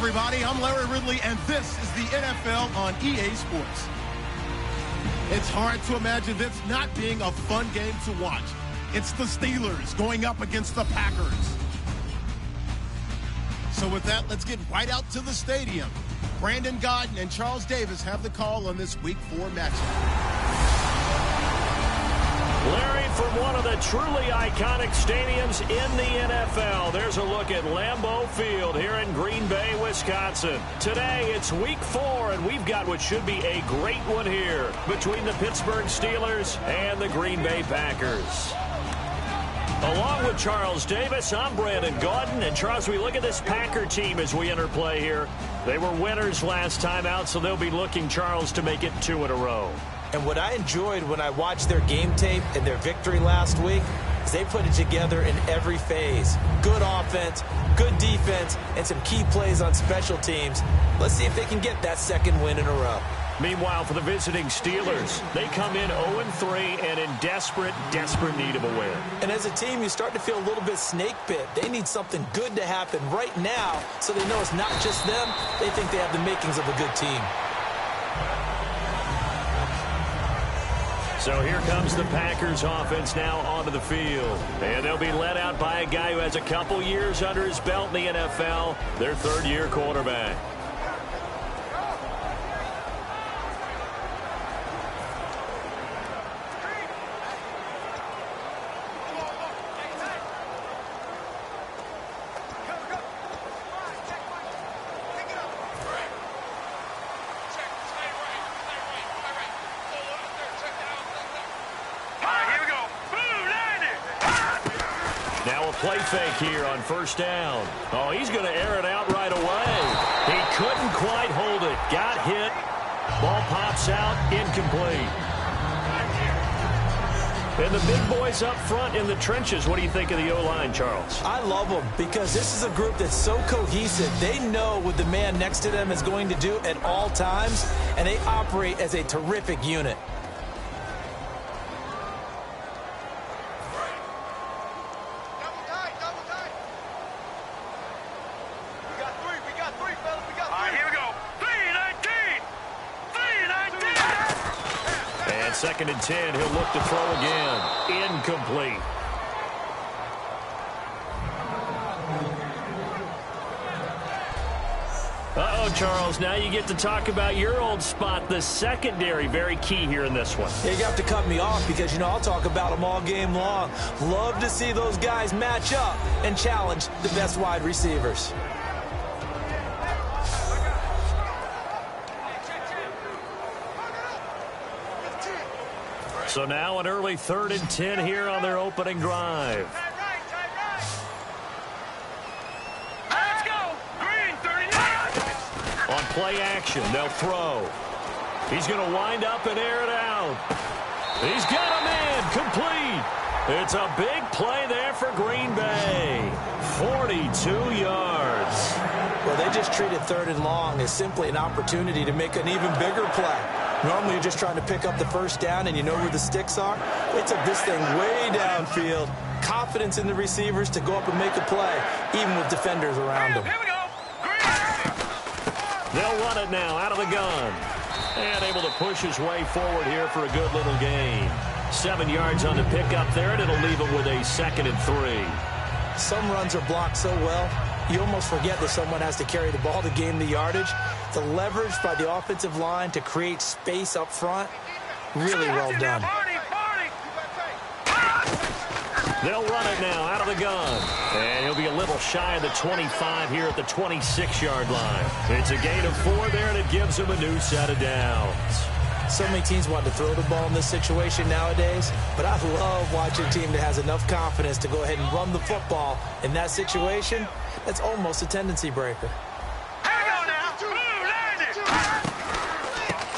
everybody. I'm Larry Ridley, and this is the NFL on EA Sports. It's hard to imagine this not being a fun game to watch. It's the Steelers going up against the Packers. So with that, let's get right out to the stadium. Brandon Gaudin and Charles Davis have the call on this Week 4 matchup. Larry, from one of the truly iconic stadiums in the NFL, there's a look at Lambeau Field here in Green Bay, Wisconsin. Today, it's Week 4, and we've got what should be a great one here between the Pittsburgh Steelers and the Green Bay Packers. Along with Charles Davis, I'm Brandon Gaudin. And Charles, we look at this Packer team as we enter play here. They were winners last time out, so they'll be looking, Charles, to make it 2 in a row. And what I enjoyed when I watched their game tape and their victory last week is they put it together in every phase. Good offense, good defense, and some key plays on special teams. Let's see if they can get that second win in a row. Meanwhile, for the visiting Steelers, they come in 0-3 and in desperate need of a win. And as a team, you start to feel a little bit snake bit. They need something good to happen right now so they know it's not just them. They think they have the makings of a good team. So here comes the Packers offense now onto the field. And they'll be led out by a guy who has a couple years under his belt in the NFL, their third-year quarterback. Play fake here on first down. Oh, he's going to air it out right away. He couldn't quite hold it. Got hit. Ball pops out. Incomplete. And the big boys up front in the trenches. What do you think of the O-line, Charles? I love them because this is a group that's so cohesive. They know what the man next to them is going to do at all times, and they operate as a terrific unit. Second and 10, he'll look to throw again. Incomplete. Uh-oh, Charles, now you get to talk about your old spot, the secondary. Very key here in this one. Yeah, you have to cut me off because, I'll talk about them all game long. Love to see those guys match up and challenge the best wide receivers. So now an early 3rd and 10 here on their opening drive. Let's go! Green, 39! On play action, they'll throw. He's going to wind up and air it out. He's got him in, complete. It's a big play there for Green Bay. 42 yards. Well, they just treated 3rd and long as simply an opportunity to make an even bigger play. Normally, you're just trying to pick up the first down, and you know where the sticks are. They took this thing way downfield. Confidence in the receivers to go up and make a play, even with defenders around them. Here we go. They'll run it now out of the gun. And able to push his way forward here for a good little gain. 7 yards on the pickup there, and it'll leave him with a 2nd and 3. Some runs are blocked so well, you almost forget that someone has to carry the ball to gain the yardage. The leverage by the offensive line to create space up front, really well done. They'll run it now out of the gun. And he'll be a little shy of the 25 here at the 26-yard line. It's a gain of 4 there, and it gives him a new set of downs. So many teams want to throw the ball in this situation nowadays, but I love watching a team that has enough confidence to go ahead and run the football. In that situation, that's almost a tendency breaker.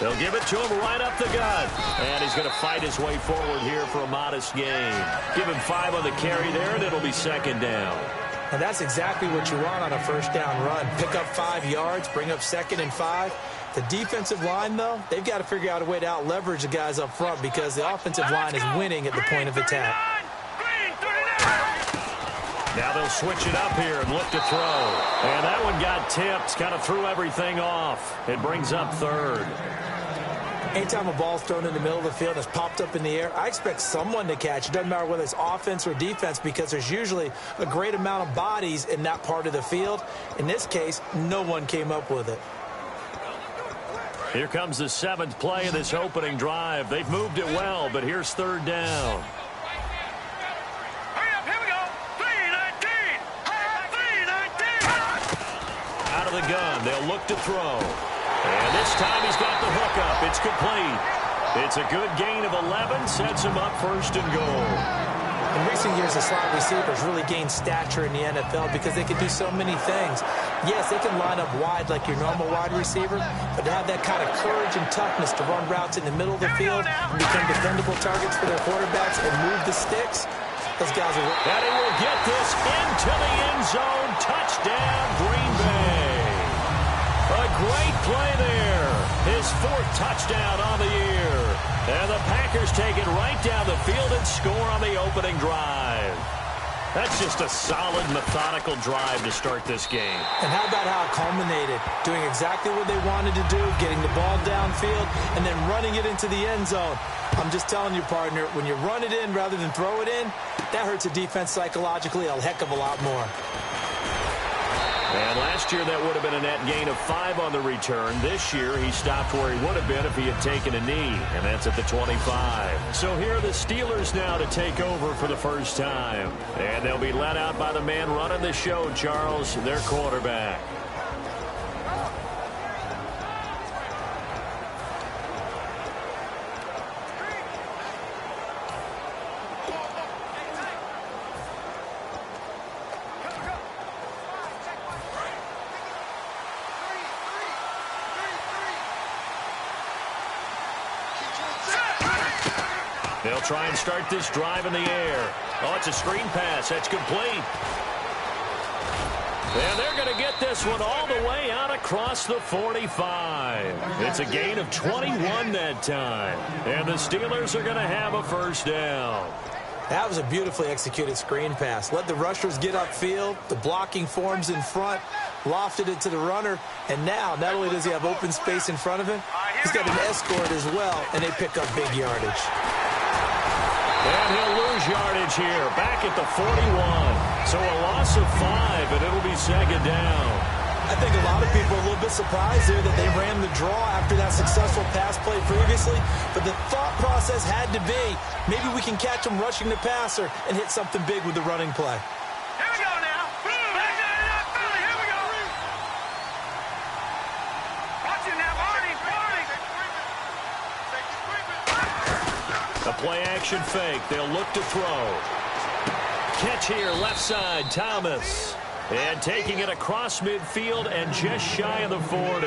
They'll give it to him right up the gut. And he's going to fight his way forward here for a modest gain. Give him 5 on the carry there, and it'll be 2nd down. And that's exactly what you want on a first down run. Pick up 5 yards, bring up 2nd and 5. The defensive line, though, they've got to figure out a way to out-leverage the guys up front because the offensive line is winning at the point of attack. Now they'll switch it up here and look to throw. And that one got tipped, kind of threw everything off. It brings up third. Anytime a ball's thrown in the middle of the field and it's popped up in the air, I expect someone to catch. It doesn't matter whether it's offense or defense because there's usually a great amount of bodies in that part of the field. In this case, no one came up with it. Here comes the 7th play of this opening drive. They've moved it well, but here's third down. Hurry up, here we go. 3-19. 3-19. Out of the gun, they'll look to throw. And this time he's got the hook up. It's complete. It's a good gain of 11, sets him up first and goal. In recent years, the slot receivers really gained stature in the NFL because they can do so many things. Yes, they can line up wide like your normal wide receiver, but to have that kind of courage and toughness to run routes in the middle of the field and become defendable targets for their quarterbacks and move the sticks, those guys are... And he will get this into the end zone. Touchdown, Green Bay. A great play there. His 4th touchdown on the year. And the Packers take it right down the field and score on the opening drive. That's just a solid, methodical drive to start this game. And how about how it culminated? Doing exactly what they wanted to do, getting the ball downfield, and then running it into the end zone. I'm just telling you, partner, when you run it in rather than throw it in, that hurts a defense psychologically a heck of a lot more. And last year, that would have been a net gain of 5 on the return. This year, he stopped where he would have been if he had taken a knee, and that's at the 25. So here are the Steelers now to take over for the first time. And they'll be led out by the man running the show, Charles, their quarterback. They'll try and start this drive in the air. Oh, it's a screen pass. That's complete. And they're going to get this one all the way out across the 45. It's a gain of 21 that time. And the Steelers are going to have a first down. That was a beautifully executed screen pass. Let the rushers get upfield. The blocking forms in front. Lofted it to the runner. And now, not only does he have open space in front of him, he's got an escort as well, and they pick up big yardage. And he'll lose yardage here, back at the 41. So a loss of 5, and it'll be second down. I think a lot of people are a little bit surprised there that they ran the draw after that successful pass play previously. But the thought process had to be, maybe we can catch him rushing the passer and hit something big with the running play. Here we go now. Here we go. Watch it now, Marty. A play-action fake. They'll look to throw. Catch here, left side, Thomas. And taking it across midfield and just shy of the 40.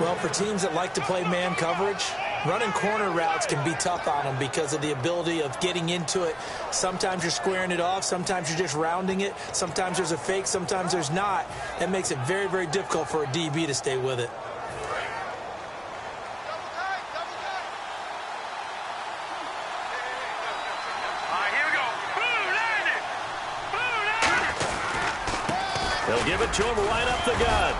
Well, for teams that like to play man coverage, running corner routes can be tough on them because of the ability of getting into it. Sometimes you're squaring it off. Sometimes you're just rounding it. Sometimes there's a fake. Sometimes there's not. That makes it very, very difficult for a DB to stay with it. They'll give it to him right up the gut.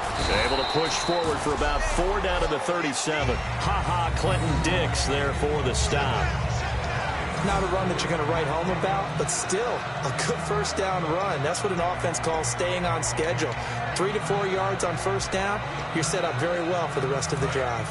Able to push forward for about 4 down to the 37. Ha-ha, Clinton Dix there for the stop. Not a run that you're going to write home about, but still a good first down run. That's what an offense calls staying on schedule. 3 to 4 yards on first down, you're set up very well for the rest of the drive.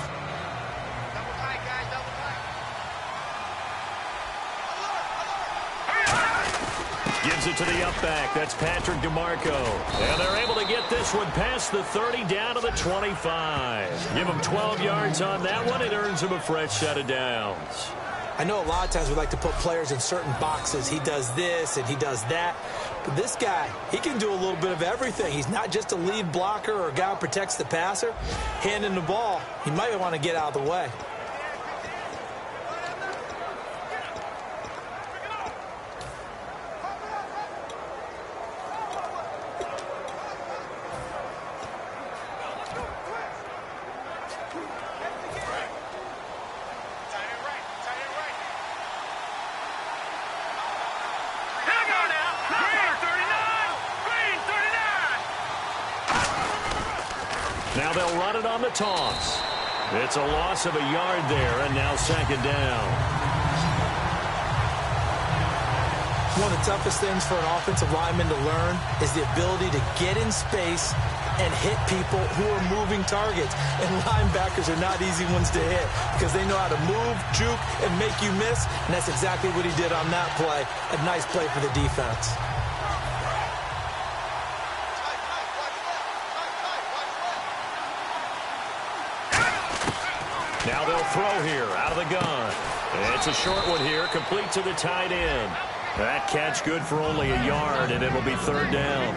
Gives it to the up back. That's Patrick DeMarco. And they're able to get this one past the 30 down to the 25. Give him 12 yards on that one. It earns him a fresh set of downs. I know a lot of times we like to put players in certain boxes. He does this and he does that. But this guy, he can do a little bit of everything. He's not just a lead blocker or a guy who protects the passer. Handing the ball, he might want to get out of the way. they'll run it on the toss. It's a loss of a yard there, and now second down. One of the toughest things for an offensive lineman to learn is the ability to get in space and hit people who are moving targets. And linebackers are not easy ones to hit because they know how to move, juke, and make you miss. And that's exactly what he did on that play. A nice play for the defense. Now they'll throw here out of the gun. It's a short one here, complete to the tight end. That catch good for only a yard, and it'll be third down.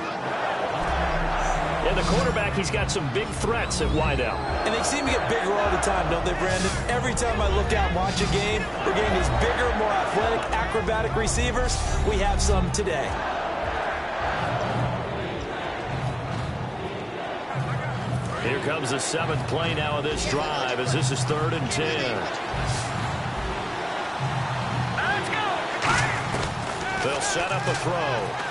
And the quarterback, he's got some big threats at wideout. And they seem to get bigger all the time, don't they, Brandon? Every time I look out and watch a game, we're getting these bigger, more athletic, acrobatic receivers. We have some today. Here comes the seventh play now of this drive as this is 3rd and 10. They'll set up a throw.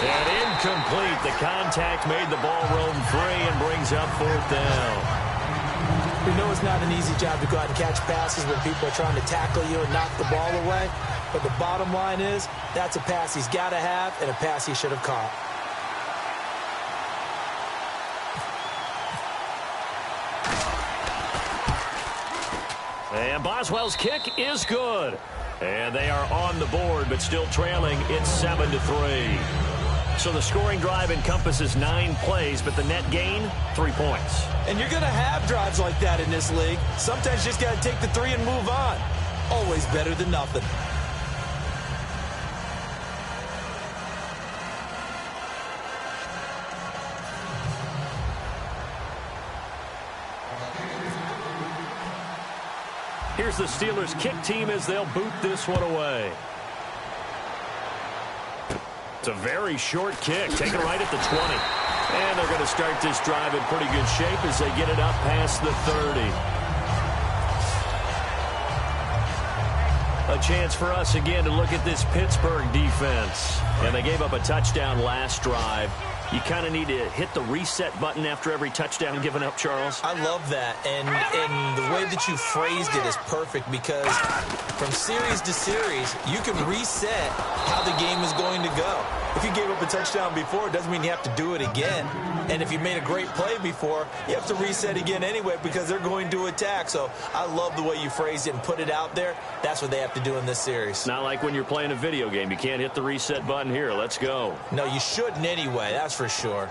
And incomplete. The contact made the ball roam free and brings up 4th down. We know it's not an easy job to go out and catch passes when people are trying to tackle you and knock the ball away. But the bottom line is that's a pass he's got to have and a pass he should have caught. And Boswell's kick is good. And they are on the board, but still trailing. It's 7-3. So the scoring drive encompasses 9 plays, but the net gain, 3 points. And you're going to have drives like that in this league. Sometimes you just got to take the 3 and move on. Always better than nothing. Here's the Steelers' kick team as they'll boot this one away. It's a very short kick, taken right at the 20. And they're going to start this drive in pretty good shape as they get it up past the 30. A chance for us again to look at this Pittsburgh defense. And they gave up a touchdown last drive. You kind of need to hit the reset button after every touchdown given up, Charles. I love that. And the way that you phrased it is perfect because from series to series, you can reset how the game is going to go. If you gave up a touchdown before, it doesn't mean you have to do it again. And if you made a great play before, you have to reset again anyway because they're going to attack. So I love the way you phrased it and put it out there. That's what they have to do in this series. Not like when you're playing a video game. You can't hit the reset button here. Let's go. No, you shouldn't anyway. That's for sure.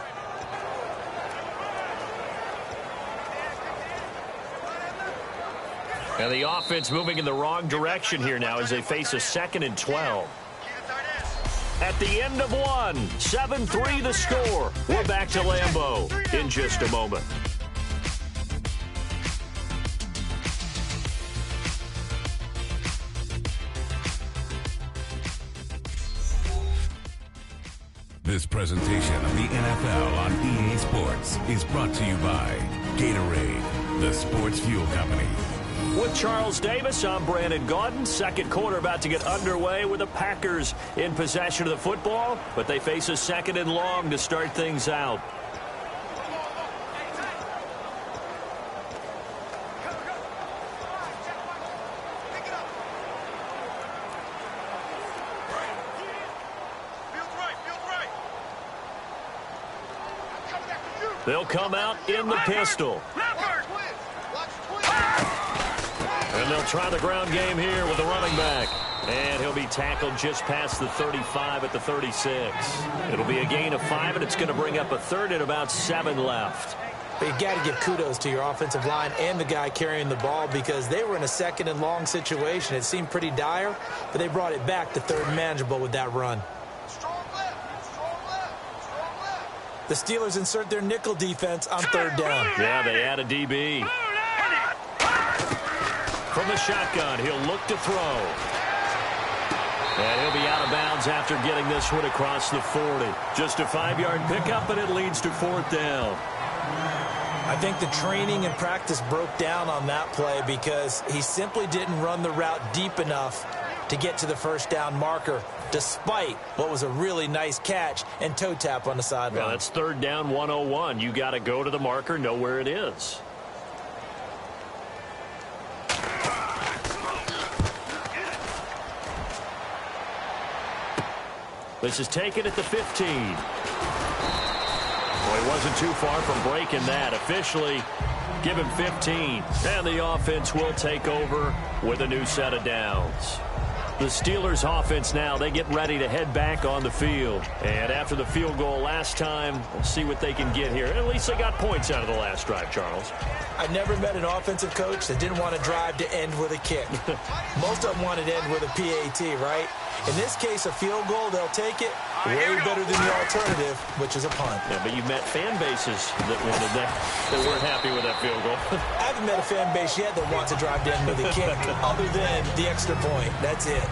And the offense moving in the wrong direction here now as they face a 2nd and 12. At the end of one, 7-3 the score. We're back to Lambeau in just a moment. This presentation of the NFL on EA Sports is brought to you by Gatorade, the sports fuel company. With Charles Davis, I'm Brandon Gaudin. Second quarter about to get underway with the Packers in possession of the football, but they face a 2nd and long to start things out. They'll come out in the pistol. And they'll try the ground game here with the running back. And he'll be tackled just past the 35 at the 36. It'll be a gain of 5, and it's going to bring up a 3rd and about 7 left. But you got to give kudos to your offensive line and the guy carrying the ball because they were in a 2nd and long situation. It seemed pretty dire, but they brought it back to 3rd and manageable with that run. The Steelers insert their nickel defense on 3rd down. Yeah, they add a DB. From the shotgun, he'll look to throw. And he'll be out of bounds after getting this one across the 40. Just a 5-yard pickup, and it leads to 4th down. I think the training and practice broke down on that play because he simply didn't run the route deep enough to get to the first down marker, despite what was a really nice catch and toe tap on the sideline. Yeah, that's third down 101. You got to go to the marker, know where it is. This is taken at the 15. Well, he wasn't too far from breaking that. Officially, give him 15. And the offense will take over with a new set of downs. The Steelers offense now, they get ready to head back on the field. And after the field goal last time, we'll see what they can get here. At least they got points out of the last drive, Charles. I never met an offensive coach that didn't want to drive to end with a kick. Most of them wanted to end with a PAT, right? In this case, a field goal, they'll take it way better than the alternative, which is a punt. Yeah, but you met fan bases that wanted that, that weren't happy with that field goal. I haven't met a fan base yet that wants to drive to end with a kick, other than the extra point. That's it.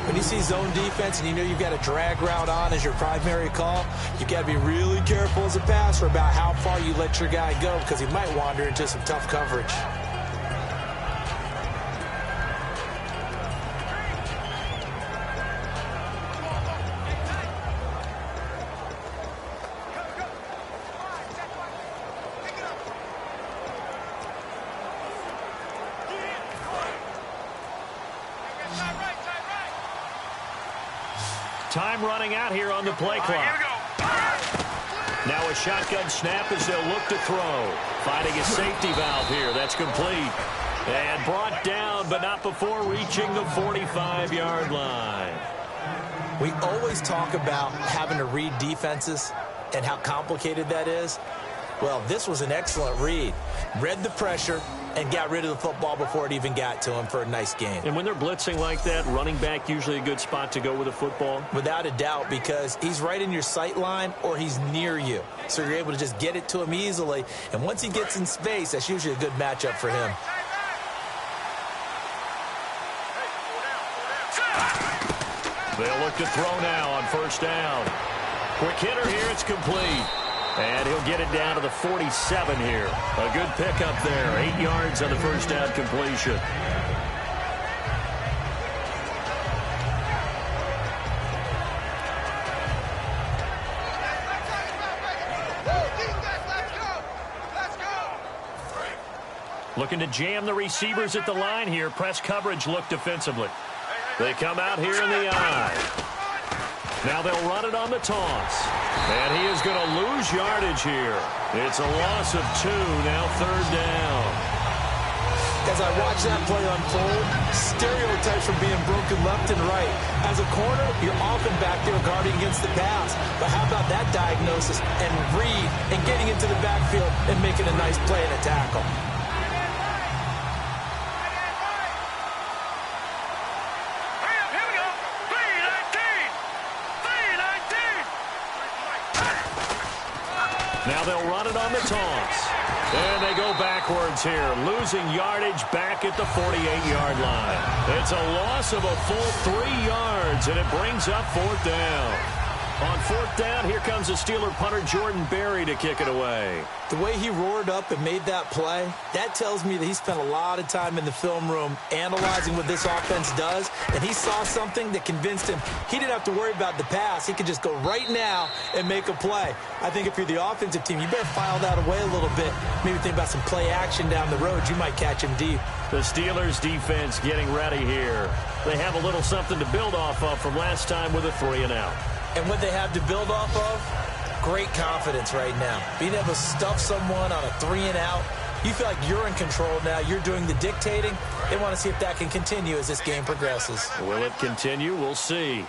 When you see zone defense and you know you've got a drag route on as your primary call, you've got to be really careful as a passer about how far you let your guy go, because he might wander into some tough coverage. Time running out here on the play clock. Now a shotgun snap as they'll look to throw. Finding a safety valve here. That's complete. And brought down, but not before reaching the 45-yard line. We always talk about having to read defenses and how complicated that is. Well, this was an excellent read. Read the pressure and got rid of the football before it even got to him for a nice game. And when they're blitzing like that, running back usually a good spot to go with a football? Without a doubt, because he's right in your sight line or he's near you. So you're able to just get it to him easily. And once he gets in space, that's usually a good matchup for him. They'll look to throw now on first down. Quick hitter here, it's complete. And he'll get it down to the 47 here. A good pickup there. 8 yards on the first down completion. Looking to jam the receivers at the line here. Press coverage look defensively. They come out here in the eye. Now they'll run it on the toss. And he is going to lose yardage here. It's a loss of 2, now third down. As I watch that play unfold, stereotypes are being broken left and right. As a corner, you're often back there guarding against the pass. But how about that diagnosis and read and getting into the backfield and making a nice play and a tackle? Now they'll run it on the toss. And they go backwards here, losing yardage back at the 48-yard line. It's a loss of a full 3 yards, and it brings up fourth down. On fourth down, here comes the Steeler punter Jordan Berry to kick it away. The way he roared up and made that play, that tells me that he spent a lot of time in the film room analyzing what this offense does, and he saw something that convinced him he didn't have to worry about the pass. He could just go right now and make a play. I think if you're the offensive team, you better file that away a little bit. Maybe think about some play action down the road. You might catch him deep. The Steelers defense getting ready here. They have a little something to build off of from last time with a 3-and-out. And what they have to build off of, great confidence right now. Being able to stuff someone on a 3-and-out, you feel like you're in control now. You're doing the dictating. They want to see if that can continue as this game progresses. Will it continue? We'll see. We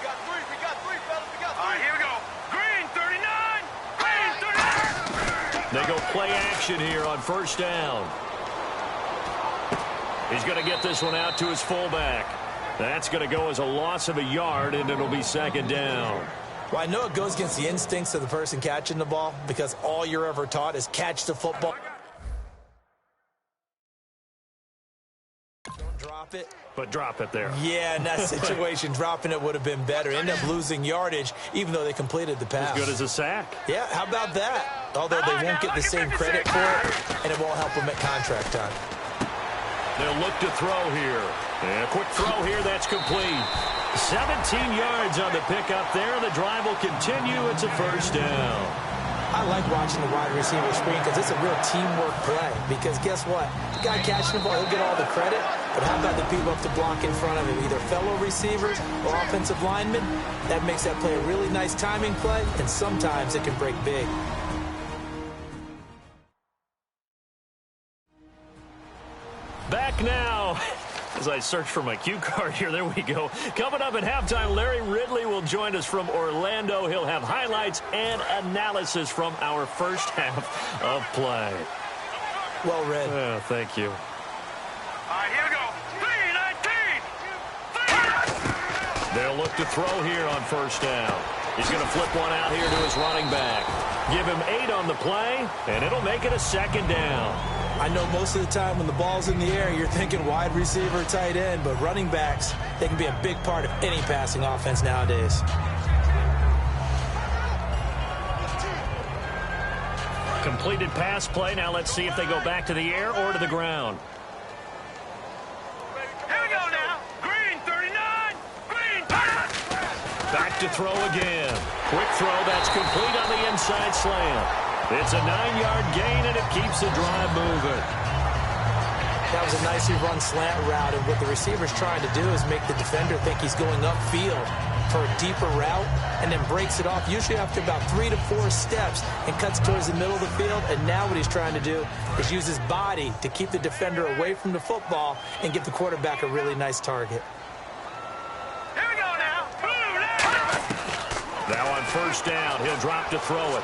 got three, fellas. We got 3. All right, here we go. Green, 39. Green, 39. They go play action here on first down. He's going to get this one out to his fullback. That's going to go as a loss of a yard, and it'll be second down. Well, I know it goes against the instincts of the person catching the ball because all you're ever taught is catch the football. Don't drop it. But drop it there. Yeah, in that situation, dropping it would have been better. End up losing yardage, even though they completed the pass. As good as a sack. Yeah, how about that? Although they won't get the same credit for it, and it won't help them at contract time. They'll look to throw here. And a quick throw here, that's complete. 17 yards on the pickup there. The drive will continue. It's a first down. I like watching the wide receiver screen because it's a real teamwork play. Because guess what? The guy catching the ball, he'll get all the credit. But how about the people up to block in front of him? Either fellow receivers or offensive linemen. That makes that play a really nice timing play. And sometimes it can break big. Back now. As I search for my cue card here, there we go. Coming up at halftime, Larry Ridley will join us from Orlando. He'll have highlights and analysis from our first half of play. Well read. Oh, thank you. All right, here we go. 3-19. They'll look to throw here on first down. He's going to flip one out here to his running back. Give him 8 on the play, and it'll make it a second down. I know most of the time when the ball's in the air, you're thinking wide receiver, tight end, but running backs, they can be a big part of any passing offense nowadays. Completed pass play. Now let's see if they go back to the air or to the ground. Here we go now. Green 39. Green. Back to throw again. Quick throw. That's complete on the inside slant. It's a 9-yard gain, and it keeps the drive moving. That was a nicely run slant route, and what the receiver's trying to do is make the defender think he's going upfield for a deeper route, and then breaks it off, usually after about 3 to 4 steps, and cuts towards the middle of the field. And now what he's trying to do is use his body to keep the defender away from the football and give the quarterback a really nice target. Here we go now. Now on first down, he'll drop to throw it.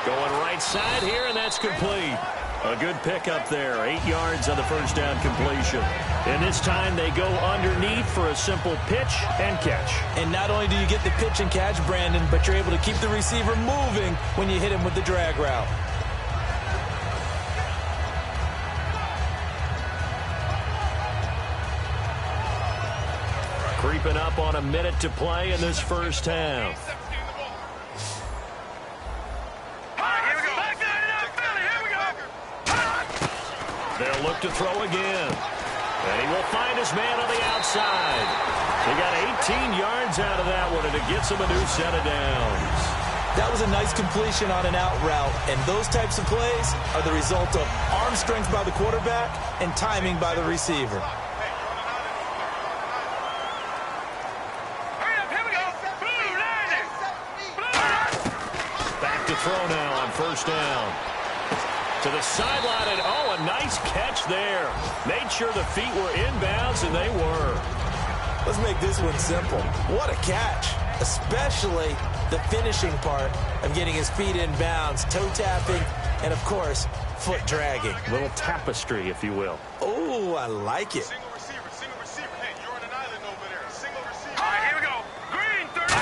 Going right side here, and that's complete. A good pickup there. 8 yards on the first down completion. And this time they go underneath for a simple pitch and catch. And not only do you get the pitch and catch, Brandon, but you're able to keep the receiver moving when you hit him with the drag route. Creeping up on a minute to play in this first half. They'll look to throw again. And he will find his man on the outside. He got 18 yards out of that one, and it gets him a new set of downs. That was a nice completion on an out route, and those types of plays are the result of arm strength by the quarterback and timing by the receiver. Back to throw now on first down. To the sideline, and a nice catch there. Made sure the feet were inbounds, and they were. Let's make this one simple. What a catch, especially the finishing part of getting his feet in bounds, toe tapping, and, of course, foot dragging. A little tapestry, if you will. Oh, I like it. Single receiver. Hey, you're on an island over there. Single receiver. All right, here we go. Green 30.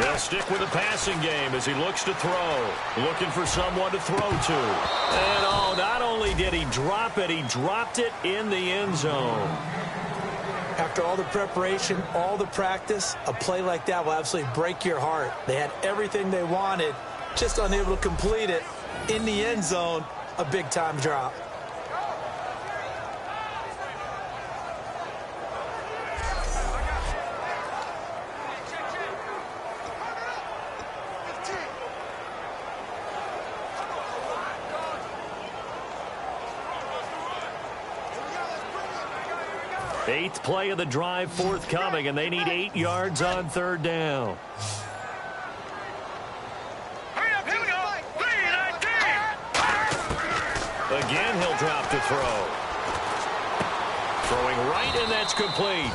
They'll stick with the passing game as he looks to throw. Looking for someone to throw to. And, not only did he drop it, he dropped it in the end zone. After all the preparation, all the practice, a play like that will absolutely break your heart. They had everything they wanted, just unable to complete it. In the end zone, a big-time drop. Eighth play of the drive forthcoming, and they need 8 yards on third down. Hurry up, here we go. 3-19. Again, he'll drop to throw. Throwing right, and that's complete.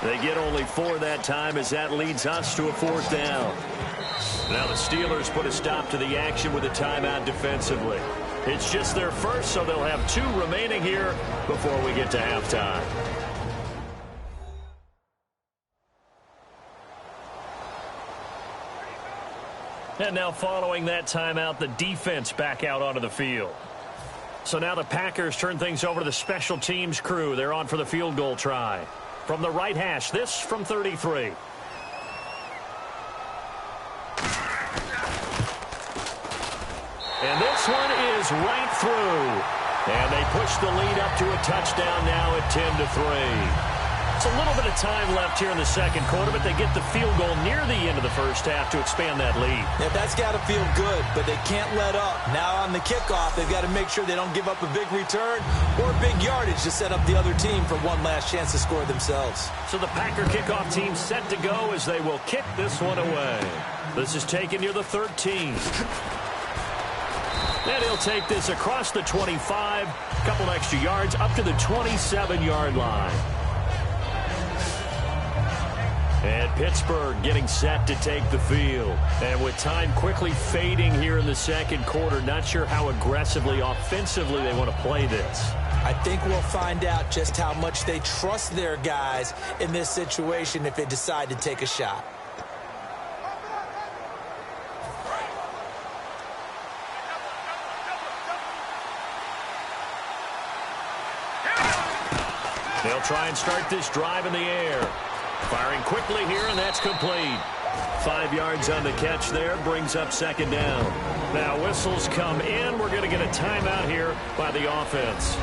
They get only 4 that time, as that leads us to a fourth down. Now the Steelers put a stop to the action with a timeout defensively. It's just their first, so they'll have 2 remaining here before we get to halftime. And now following that timeout, the defense back out onto the field. So now the Packers turn things over to the special teams crew. They're on for the field goal try. From the right hash, this from 33. And this one is right through. And they push the lead up to a touchdown now at 10-3. It's a little bit of time left here in the second quarter, but they get the field goal near the end of the first half to expand that lead. Yeah, that's got to feel good, but they can't let up. Now on the kickoff, they've got to make sure they don't give up a big return or big yardage to set up the other team for one last chance to score themselves. So the Packer kickoff team set to go as they will kick this one away. This is taken near the 13. And he'll take this across the 25, a couple extra yards up to the 27-yard line. And Pittsburgh getting set to take the field. And with time quickly fading here in the second quarter, not sure how aggressively, offensively they want to play this. I think we'll find out just how much they trust their guys in this situation if they decide to take a shot. They'll try and start this drive in the air. Firing quickly here, and that's complete. 5 yards on the catch there, brings up second down. Now whistles come in. We're going to get a timeout here by the offense.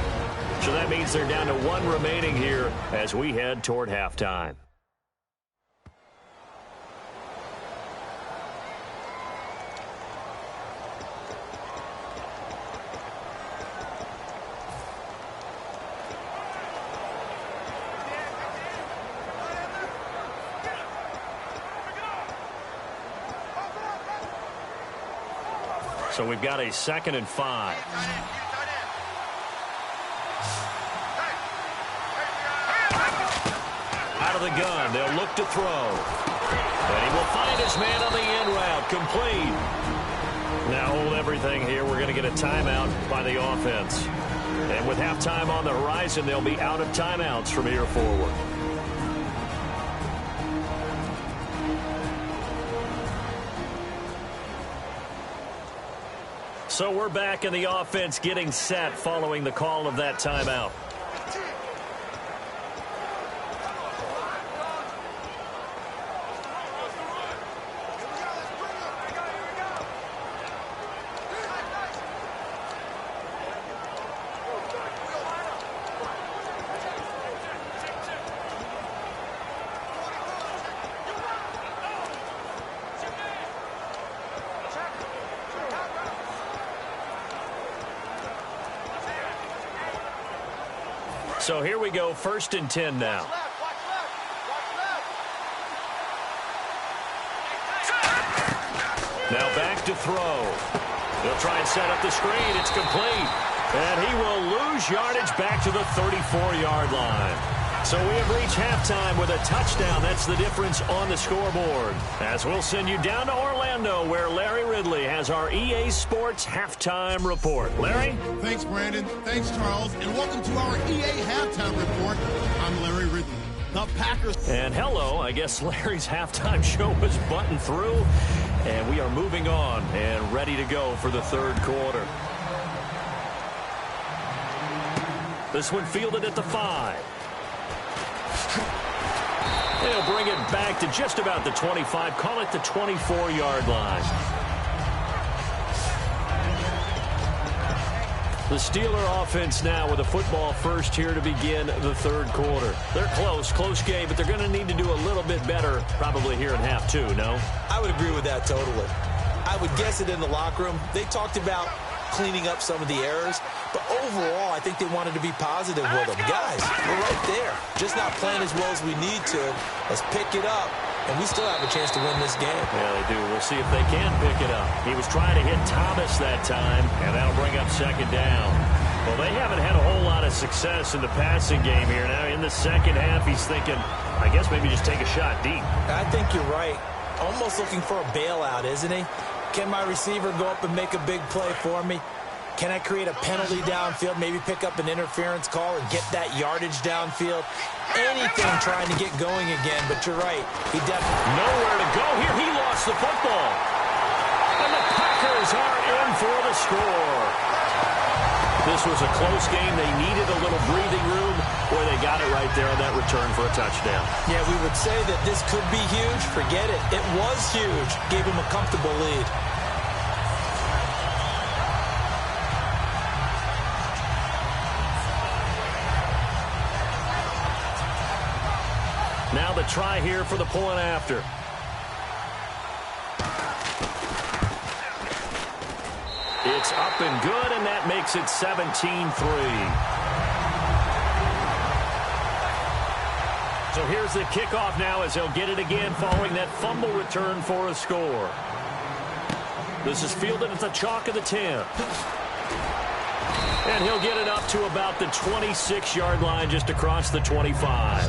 So that means they're down to 1 remaining here as we head toward halftime. So we've got a 2nd and 5. Out of the gun, they'll look to throw. And he will find his man on the in route, complete. Now hold everything here. We're going to get a timeout by the offense. And with halftime on the horizon, they'll be out of timeouts from here forward. So we're back in the offense getting set following the call of that timeout. So here we go, 1st and 10 now. Now back to throw. They'll try and set up the screen. It's complete. And he will lose yardage back to the 34-yard line. So we have reached halftime with a touchdown. That's the difference on the scoreboard. As we'll send you down to Orlando, where Larry Ridley has our EA Sports halftime report. Larry? Thanks, Brandon. Thanks, Charles. And welcome to our EA halftime report. I'm Larry Ridley. The Packers. And hello, I guess Larry's halftime show was buttoned through. And we are moving on and ready to go for the third quarter. This one fielded at the 5. They'll bring it back to just about the 25. Call it the 24-yard line. The Steeler offense now with a football first here to begin the third quarter. They're close game, but they're going to need to do a little bit better probably here in half 2, no? I would agree with that totally. I would guess it in the locker room. They talked about cleaning up some of the errors, but overall, I think they wanted to be positive with them. Guys, we're right there. Just not playing as well as we need to. Let's pick it up, and we still have a chance to win this game. Yeah, they do. We'll see if they can pick it up. He was trying to hit Thomas that time, and that'll bring up second down. Well, they haven't had a whole lot of success in the passing game here. Now, in the second half, he's thinking, I guess maybe just take a shot deep. I think you're right. Almost looking for a bailout, isn't he? Can my receiver go up and make a big play for me? Can I create a penalty downfield, maybe pick up an interference call and get that yardage downfield? Anything trying to get going again, but you're right. He definitely nowhere to go here. He lost the football. And the Packers are in for the score. This was a close game. They needed a little breathing room. Boy, they got it right there on that return for a touchdown. Yeah, we would say that this could be huge. Forget it. It was huge. Gave him a comfortable lead. the try here for the point after. It's up and good, and that makes it 17-3. So here's the kickoff now as he'll get it again following that fumble return for a score. This is fielded at the chalk of the 10. And he'll get it up to about the 26-yard line just across the 25.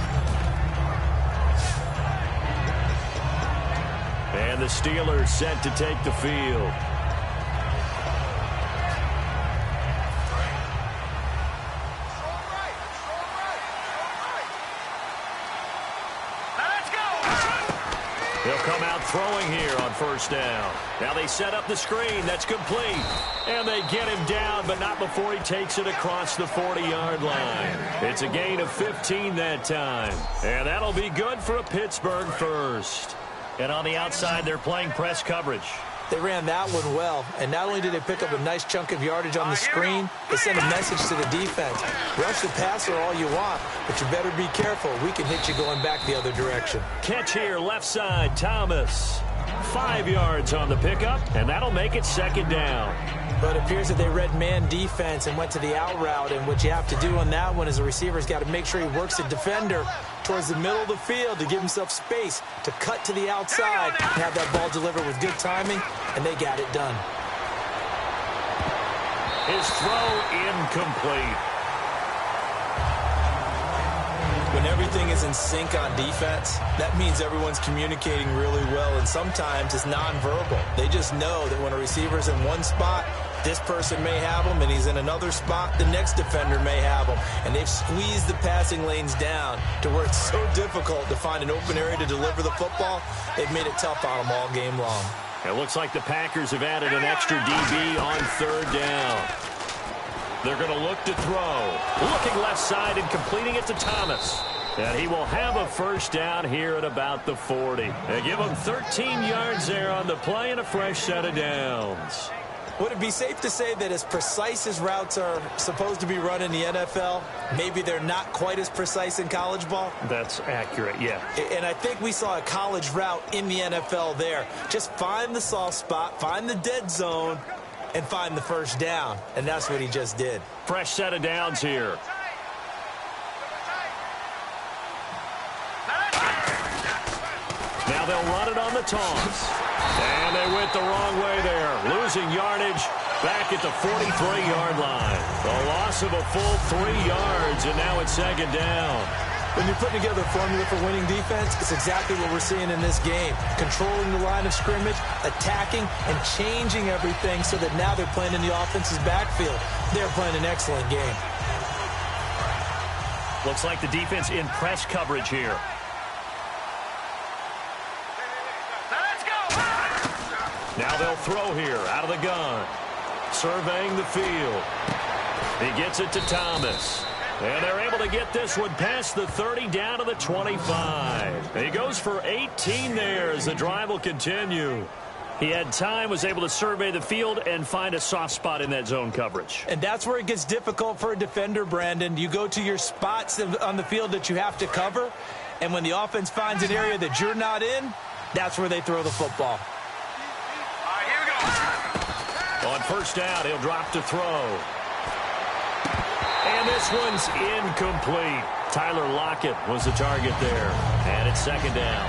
And the Steelers set to take the field. He'll come out throwing here on first down. Now they set up the screen. That's complete. And they get him down, but not before he takes it across the 40-yard line. It's a gain of 15 that time. And that'll be good for a Pittsburgh first. And on the outside, they're playing press coverage. They ran that one well, and not only did they pick up a nice chunk of yardage on the screen, they sent a message to the defense. Rush the passer all you want, but you better be careful. We can hit you going back the other direction. Catch here, left side, Thomas. 5 yards on the pickup, and that'll make it second down. But it appears that they read man defense and went to the out route, and what you have to do on that one is the receiver's got to make sure he works the defender towards the middle of the field to give himself space to cut to the outside and have that ball delivered with good timing, and they got it done. His throw incomplete. When everything is in sync on defense, that means everyone's communicating really well, and sometimes it's nonverbal. They just know that when a receiver's in one spot, this person may have him, and he's in another spot, the next defender may have him. And they've squeezed the passing lanes down to where it's so difficult to find an open area to deliver the football. They've made it tough on them all game long. It looks like the Packers have added an extra DB on third down. They're going to look to throw. Looking left side and completing it to Thomas. And he will have a first down here at about the 40. They give him 13 yards there on the play and a fresh set of downs. Would it be safe to say that as precise as routes are supposed to be run in the NFL, maybe they're not quite as precise in college ball? That's accurate, yeah. And I think we saw a college route in the NFL there. Just find the soft spot, find the dead zone, and find the first down. And that's what he just did. Fresh set of downs here. Now they'll run it on the toss. And they went the wrong way there. Losing yardage back at the 43-yard line. A loss of a full 3 yards, and now it's second down. When you're putting together a formula for winning defense, it's exactly what we're seeing in this game. Controlling the line of scrimmage, attacking, and changing everything so that now they're playing in the offense's backfield. They're playing an excellent game. Looks like the defense in press coverage here. Now they'll throw here out of the gun. Surveying the field. He gets it to Thomas. And they're able to get this one past the 30 down to the 25. He goes for 18 there as the drive will continue. He had time, was able to survey the field and find a soft spot in that zone coverage. And that's where it gets difficult for a defender, Brandon. You go to your spots on the field that you have to cover, and when the offense finds an area that you're not in, that's where they throw the football. On first down, he'll drop to throw. And this one's incomplete. Tyler Lockett was the target there. And it's second down.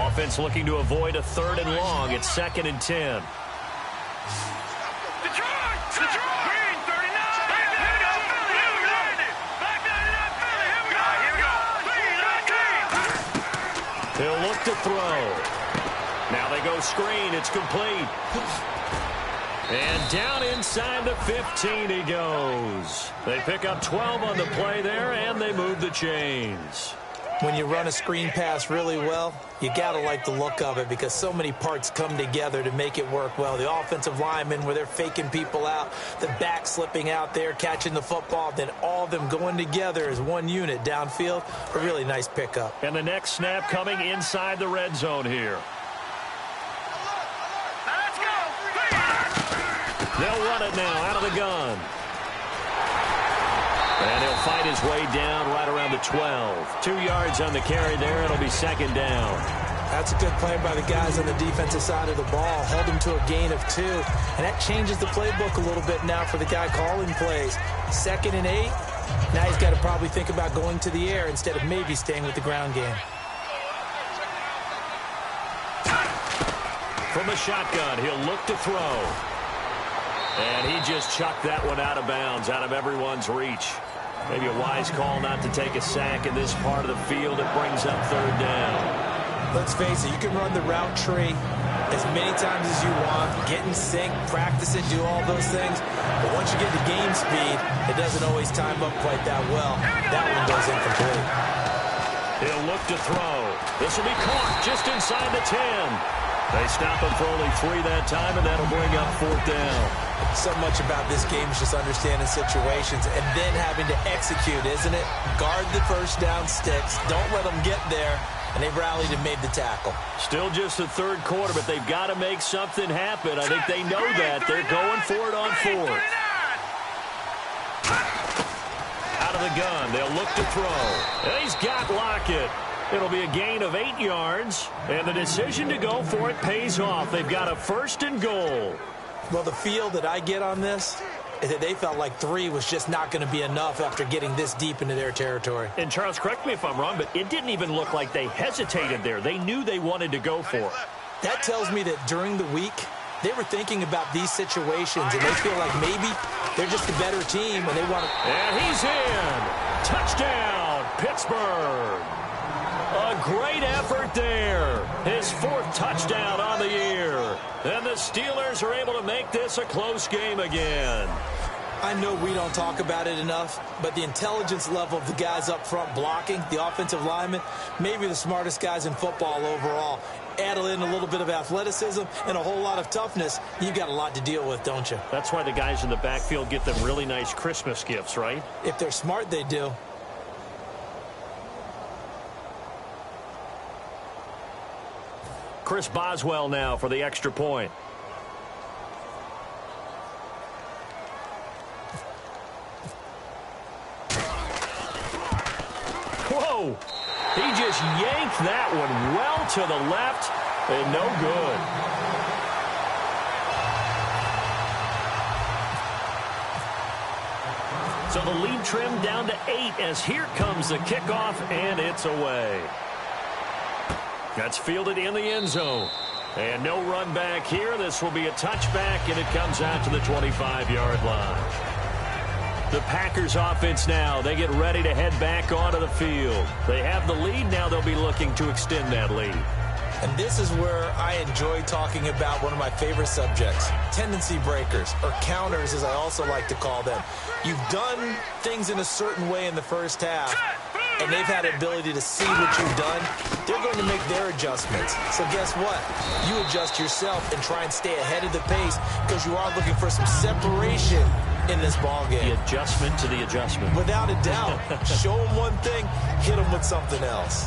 Offense looking to avoid a 3rd and long. It's 2nd and 10. He'll look to throw. Now they go screen. It's complete. And down inside the 15 he goes. They pick up 12 on the play there, and they move the chains. When you run a screen pass really well, you got to like the look of it because so many parts come together to make it work well. The offensive linemen, where they're faking people out, the back slipping out there, catching the football, then all of them going together as one unit downfield. A really nice pickup. And the next snap coming inside the red zone here. run it now out of the gun. And he'll fight his way down right around the 12. 2 yards on the carry there. It'll be second down. That's a good play by the guys on the defensive side of the ball. Held him to a gain of 2. And that changes the playbook a little bit now for the guy calling plays. 2nd and 8. Now he's got to probably think about going to the air instead of maybe staying with the ground game. From the shotgun, he'll look to throw. And he just chucked that one out of bounds, out of everyone's reach. Maybe a wise call not to take a sack in this part of the field. It brings up third down. Let's face it, you can run the route tree as many times as you want, get in sync, practice it, do all those things. But once you get to game speed, it doesn't always time up quite that well. That one goes incomplete. He'll look to throw. This will be caught just inside the 10. They stop him for only 3 that time, and that'll bring up fourth down. So much about this game is just understanding situations and then having to execute, isn't it? Guard the first down sticks. Don't let them get there. And they rallied and made the tackle. Still just the third quarter, but they've got to make something happen. I think they know that. They're going for it on fourth. Out of the gun, they'll look to throw. And he's got Lockett. It'll be a gain of 8 yards, and the decision to go for it pays off. They've got a 1st and goal. Well, the feel that I get on this is that they felt like 3 was just not going to be enough after getting this deep into their territory. And, Charles, correct me if I'm wrong, but it didn't even look like they hesitated there. They knew they wanted to go for it. That tells me that during the week, they were thinking about these situations, and they feel like maybe they're just a better team, and they want to... And he's in. Touchdown, Pittsburgh. A great effort there. His 4th touchdown on the year. And the Steelers are able to make this a close game again. I know we don't talk about it enough, but the intelligence level of the guys up front blocking, the offensive linemen, maybe the smartest guys in football overall. Add in a little bit of athleticism and a whole lot of toughness, you've got a lot to deal with, don't you? That's why the guys in the backfield get them really nice Christmas gifts, right? If they're smart, they do. Chris Boswell now for the extra point. Whoa! He just yanked that one well to the left and no good. So the lead trimmed down to 8 as here comes the kickoff, and it's away. That's fielded in the end zone. And no run back here. This will be a touchback, and it comes out to the 25-yard line. The Packers offense now, they get ready to head back onto the field. They have the lead. Now they'll be looking to extend that lead. And this is where I enjoy talking about one of my favorite subjects, tendency breakers, or counters as I also like to call them. You've done things in a certain way in the first half, and they've had the ability to see what you've done. They're going to make their adjustments. So guess what? You adjust yourself and try and stay ahead of the pace because you are looking for some separation in this ball game. The adjustment to the adjustment. Without a doubt. Show them one thing, hit them with something else.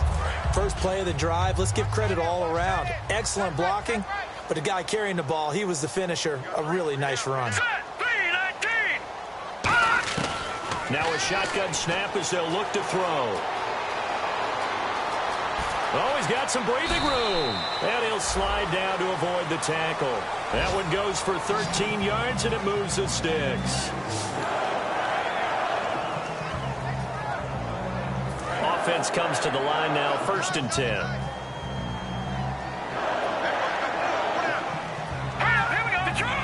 First play of the drive, let's give credit all around. Excellent blocking, but the guy carrying the ball, he was the finisher. A really nice run. Now a shotgun snap as they'll look to throw. Oh, he's got some breathing room. And he'll slide down to avoid the tackle. That one goes for 13 yards, and it moves the sticks. Offense comes to the line now, 1st and 10. Here we go. Detroit!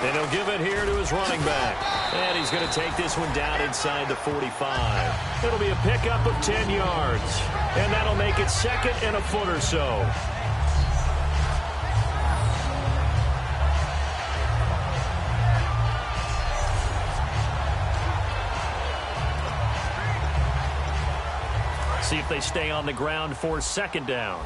And he'll give it here to his running back. And he's going to take this one down inside the 45. It'll be a pickup of 10 yards. And that'll make it 2nd and a foot or so. See if they stay on the ground for 2nd down.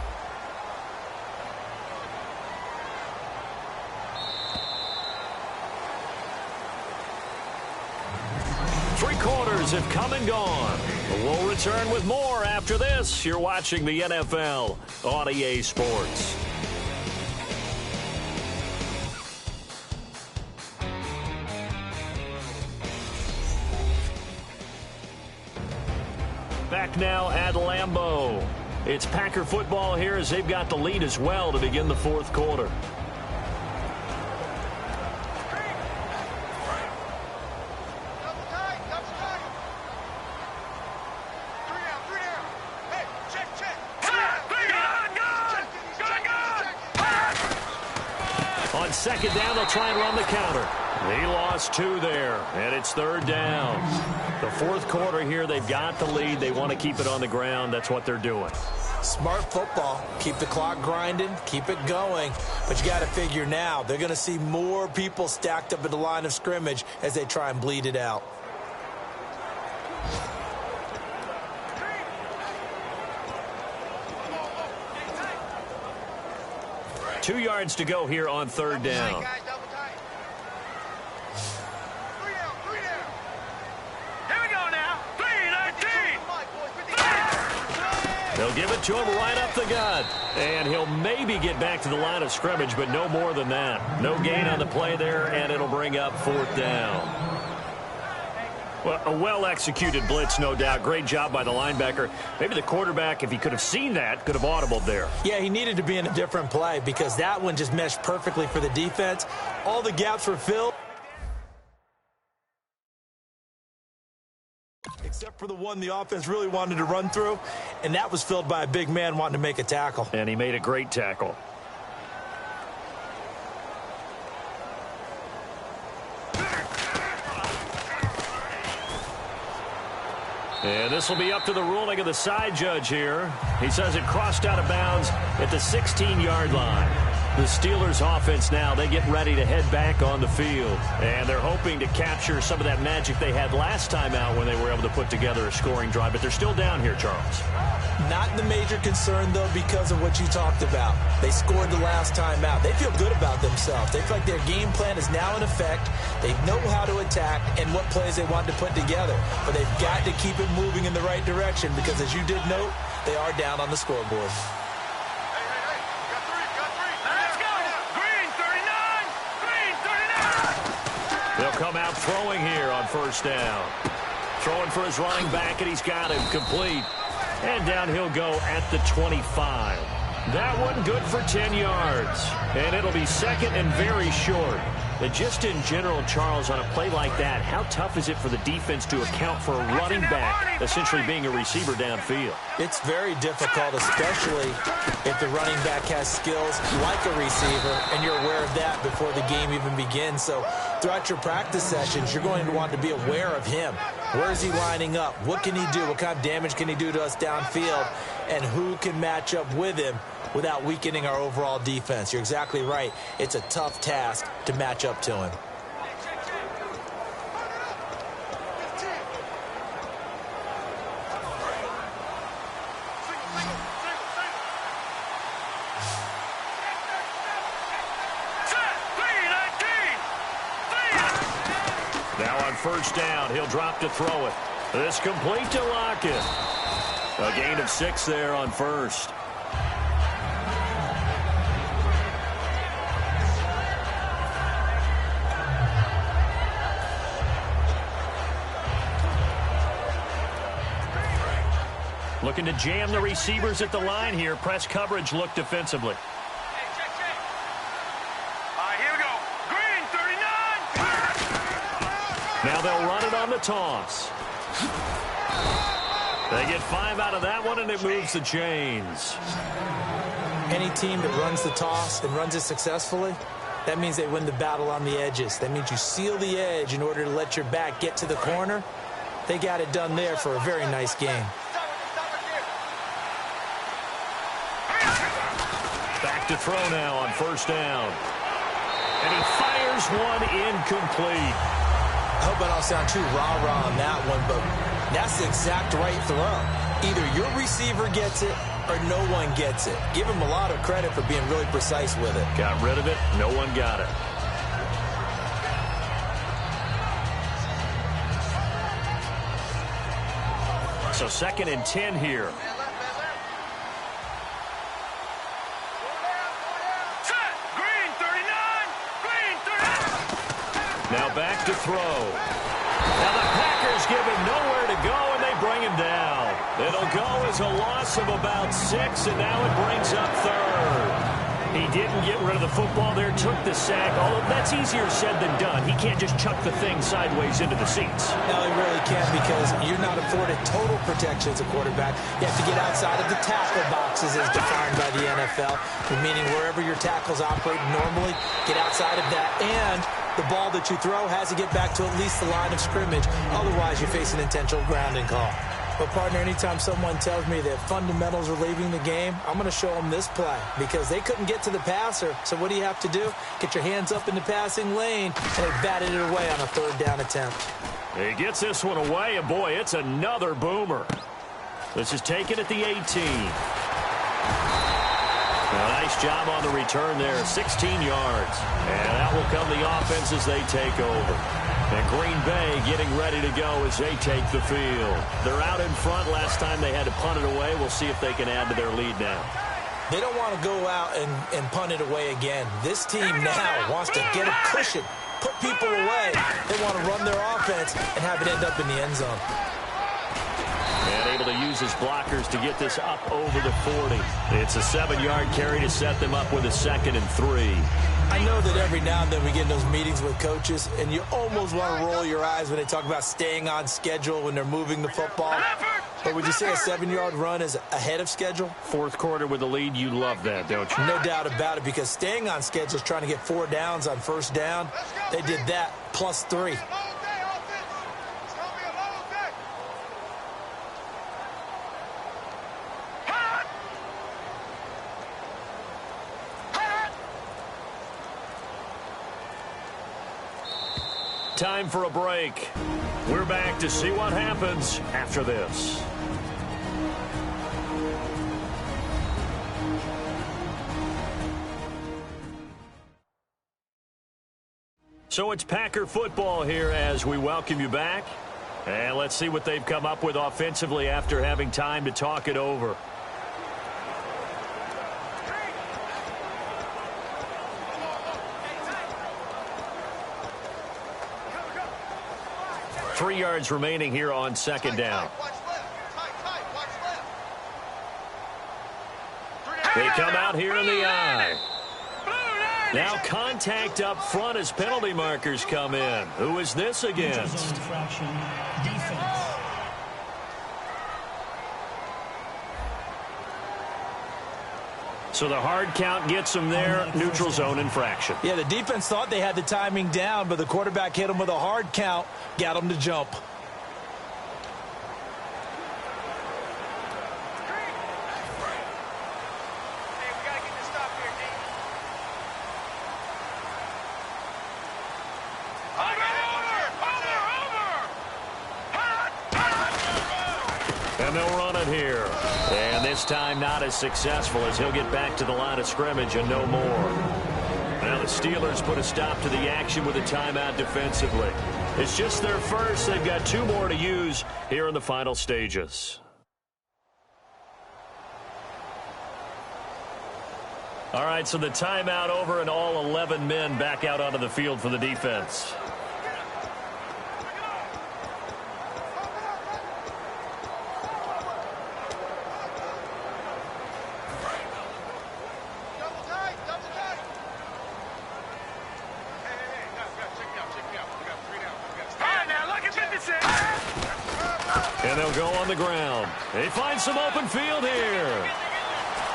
Three quarters have come and gone. We'll return with more after this. You're watching the NFL on EA Sports. back now at Lambeau. It's Packer football here as they've got the lead as well to begin the fourth quarter. On second down, they'll try and run the counter. He lost 2 there, and it's third down. The fourth quarter here, they've got the lead. They want to keep it on the ground. That's what they're doing. Smart football. Keep the clock grinding. Keep it going. But you got to figure now, they're going to see more people stacked up at the line of scrimmage as they try and bleed it out. Two yards to go here on third down. They'll give it to him right up the gut. And he'll maybe get back to the line of scrimmage, but no more than that. No gain on the play there, and it'll bring up fourth down. Well, a well-executed blitz, no doubt. Great job by the linebacker. Maybe the quarterback, if he could have seen that, could have audibled there. Yeah, he needed to be in a different play because that one just meshed perfectly for the defense. All the gaps were filled, except for the one the offense really wanted to run through, and that was filled by a big man wanting to make a tackle. And he made a great tackle. And this will be up to the ruling of the side judge here. He says it crossed out of bounds at the 16-yard line. The Steelers offense now, they get ready to head back on the field. And they're hoping to capture some of that magic they had last time out when they were able to put together a scoring drive. But they're still down here, Charles. Not the major concern, though, because of what you talked about. They scored the last time out. They feel good about themselves. They feel like their game plan is now in effect. They know how to attack and what plays they want to put together. But they've got to keep it moving in the right direction because, as you did note, they are down on the scoreboard. They'll come out throwing here on first down. Throwing for his running back, and he's got him complete. And down he'll go at the 25. That one good for 10 yards. And it'll be second and very short. But just in general, Charles, on a play like that, how tough is it for the defense to account for a running back essentially being a receiver downfield? It's very difficult, especially if the running back has skills like a receiver, and you're aware of that before the game even begins. So throughout your practice sessions, you're going to want to be aware of him. Where is he lining up? What can he do? What kind of damage can he do to us downfield? And who can match up with him without weakening our overall defense? You're exactly right. It's a tough task to match up to him. Now on first down, he'll drop to throw it. This complete to Lockett. A gain of 6 there on first. Looking to jam the receivers at the line here. Press coverage look defensively. Here we go. Green, 39. Now they'll run it on the toss. They get 5 out of that one, and it moves the chains. Any team that runs the toss and runs it successfully, that means they win the battle on the edges. That means you seal the edge in order to let your back get to the corner. They got it done there for a very nice game. Back to throw now on first down. And he fires one incomplete. I hope I don't sound too rah-rah on that one, but that's the exact right throw. Either your receiver gets it or no one gets it. Give him a lot of credit for being really precise with it. Got rid of it. No one got it. So second and 10 here. Now back to throw. Now the Packers give him nowhere to go, and they bring him down. It'll go is a loss of about 6, and now it brings up third. He didn't get rid of the football there, took the sack, although that's easier said than done. He can't just chuck the thing sideways into the seats. No, he really can't because you're not afforded total protection as a quarterback. You have to get outside of the tackle boxes as defined by the NFL, meaning wherever your tackles operate normally, get outside of that. And the ball that you throw has to get back to at least the line of scrimmage. Otherwise, you're facing intentional grounding call. But, partner, anytime someone tells me that fundamentals are leaving the game, I'm going to show them this play because they couldn't get to the passer. So what do you have to do? Get your hands up in the passing lane, and they batted it away on a third down attempt. He gets this one away, and, boy, it's another boomer. This is taken at the 18. A nice job on the return there, 16 yards. And that will come the offense as they take over. And Green Bay getting ready to go as they take the field. They're out in front. Last time they had to punt it away. We'll see if they can add to their lead now. They don't want to go out and punt it away again. This team now wants to get a cushion, put people away. They want to run their offense and have it end up in the end zone. And able to use his blockers to get this up over the 40. It's a 7-yard carry to set them up with a 2nd and 3. I know that every now and then we get in those meetings with coaches, and you almost want to roll your eyes when they talk about staying on schedule when they're moving the football. But would you say a 7-yard run is ahead of schedule? Fourth quarter with the lead, you love that, don't you? No doubt about it, because staying on schedule is trying to get 4 downs on first down. They did that, plus 3. Time for a break. We're back to see what happens after this. So it's Packer football here as we welcome you back. And let's see what they've come up with offensively after having time to talk it over. Three yards remaining here on second down. They come out here in the eye. Now contact up front as penalty markers come in. Who is this against? So the hard count gets them there. Neutral zone infraction. Yeah, the defense thought they had the timing down, but the quarterback hit them with a hard count, got them to jump. And they'll run it here. And this time not as successful as he'll get back to the line of scrimmage and no more. Now the Steelers put a stop to the action with a timeout defensively. It's just their first. They've got 2 more to use here in the final stages. All right, so the timeout over and all 11 men back out onto the field for the defense. And they'll go on the ground. They find some open field here.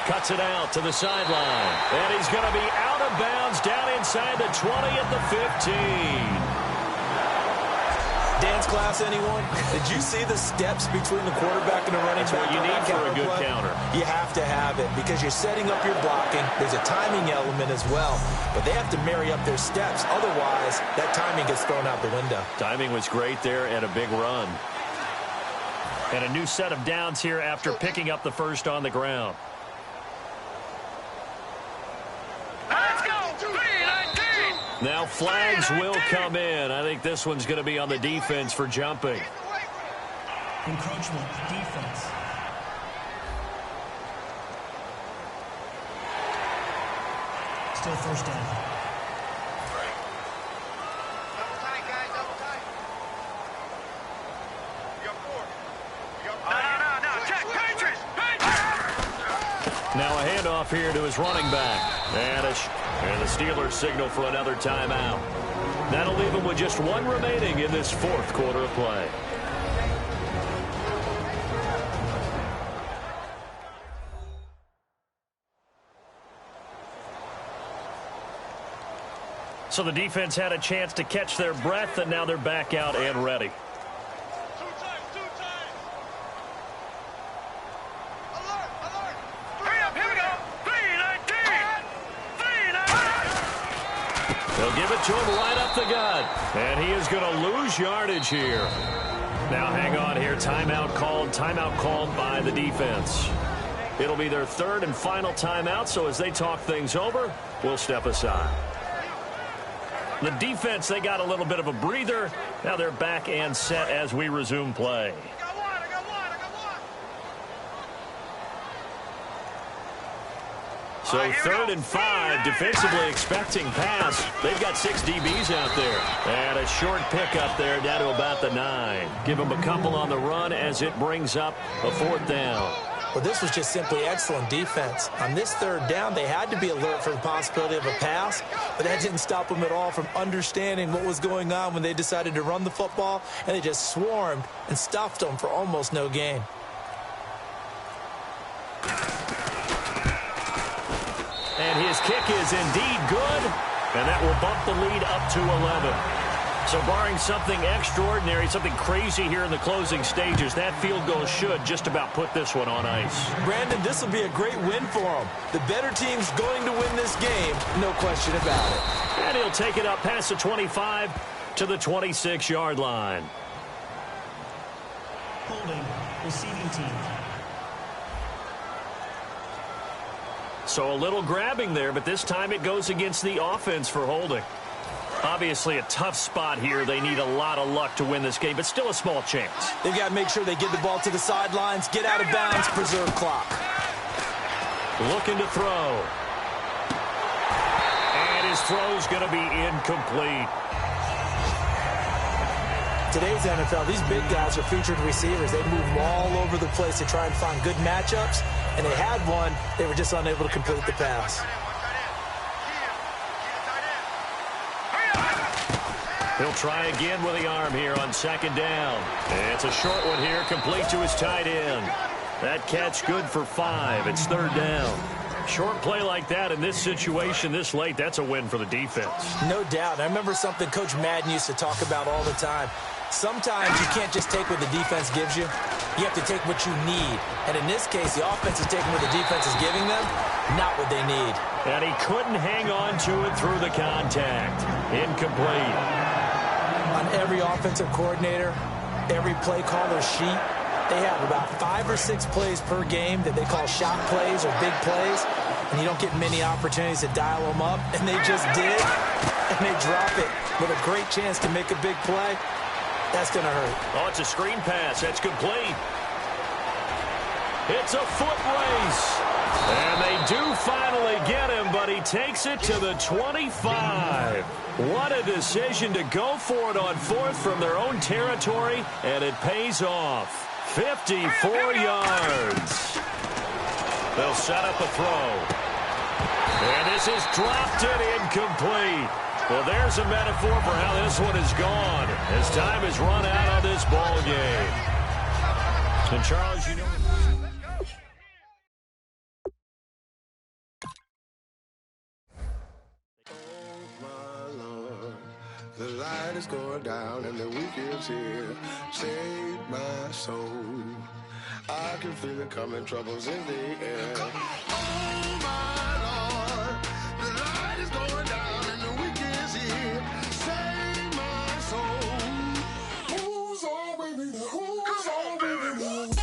Cuts it out to the sideline. And he's going to be out of bounds down inside the 20 at the 15. Dance class, anyone? Did you see the steps between the quarterback and the running back? That's what you need for a good counter. You have to have it because you're setting up your blocking. There's a timing element as well, but they have to marry up their steps. Otherwise, that timing gets thrown out the window. Timing was great there and a big run. And a new set of downs here after picking up the first on the ground. Let's go! 3-19! Now flags will come in. I think this one's going to be on the defense for jumping. Encroachment, defense. Still first down. Double tight, guys, double tight. You got 4. You got 4. No. Check. Now a handoff here to his running back. And the Steelers signal for another timeout. That'll leave them with just one remaining in this fourth quarter of play. So the defense had a chance to catch their breath, and now they're back out and ready. Two times. Alert, alert. Hurry up, here we go. 3-19. They'll give it to him right up the gut. And he is going to lose yardage here. Now hang on here. Timeout called by the defense. It'll be their third and final timeout, so as they talk things over, we'll step aside. The defense, they got a little bit of a breather. Now they're back and set as we resume play. I got one. So All right, third and 5, defensively expecting pass. They've got 6 DBs out there. And a short pickup there down to about the 9. Give them a couple on the run as it brings up a 4th down. Well, this was just simply excellent defense. On this third down, they had to be alert for the possibility of a pass, but that didn't stop them at all from understanding what was going on when they decided to run the football, and they just swarmed and stuffed them for almost no gain. And his kick is indeed good, and that will bump the lead up to 11. So barring something extraordinary, something crazy here in the closing stages, that field goal should just about put this one on ice. Brandon, this will be a great win for them. The better team's going to win this game, no question about it. And he'll take it up past the 25 to the 26-yard line. Holding, receiving team. So a little grabbing there, but this time it goes against the offense for holding. Obviously a tough spot here. They need a lot of luck to win this game, but still a small chance. They've got to make sure they get the ball to the sidelines, get out of bounds, preserve clock. Looking to throw. And his throw's going to be incomplete. Today's NFL, these big guys are featured receivers. They move all over the place to try and find good matchups, and they had one. They were just unable to complete the pass. He'll try again with the arm here on 2nd down. It's a short one here, complete to his tight end. That catch good for 5. It's 3rd down. Short play like that in this situation this late, that's a win for the defense. No doubt. I remember something Coach Madden used to talk about all the time. Sometimes you can't just take what the defense gives you. You have to take what you need. And in this case, the offense is taking what the defense is giving them, not what they need. And he couldn't hang on to it through the contact. Incomplete. On every offensive coordinator, every play caller sheet, they have about 5 or 6 plays per game that they call shot plays or big plays, and you don't get many opportunities to dial them up, and they just did, and they drop it with a great chance to make a big play. That's going to hurt. Oh, it's a screen pass. That's complete. It's a foot race. And they do finally get him, but he takes it to the 25. What a decision to go for it on 4th from their own territory, and it pays off. 54 yards. They'll set up a throw. And this is dropped it incomplete. Well, there's a metaphor for how this one is gone as time has run out on this ball game. And Charles, you know... The light is going down and the weekend's here. Save my soul. I can feel it coming, troubles in the air. Oh my Lord, the light is going down and the weekend's here. Save my soul. Who's on, baby? Who's on, baby?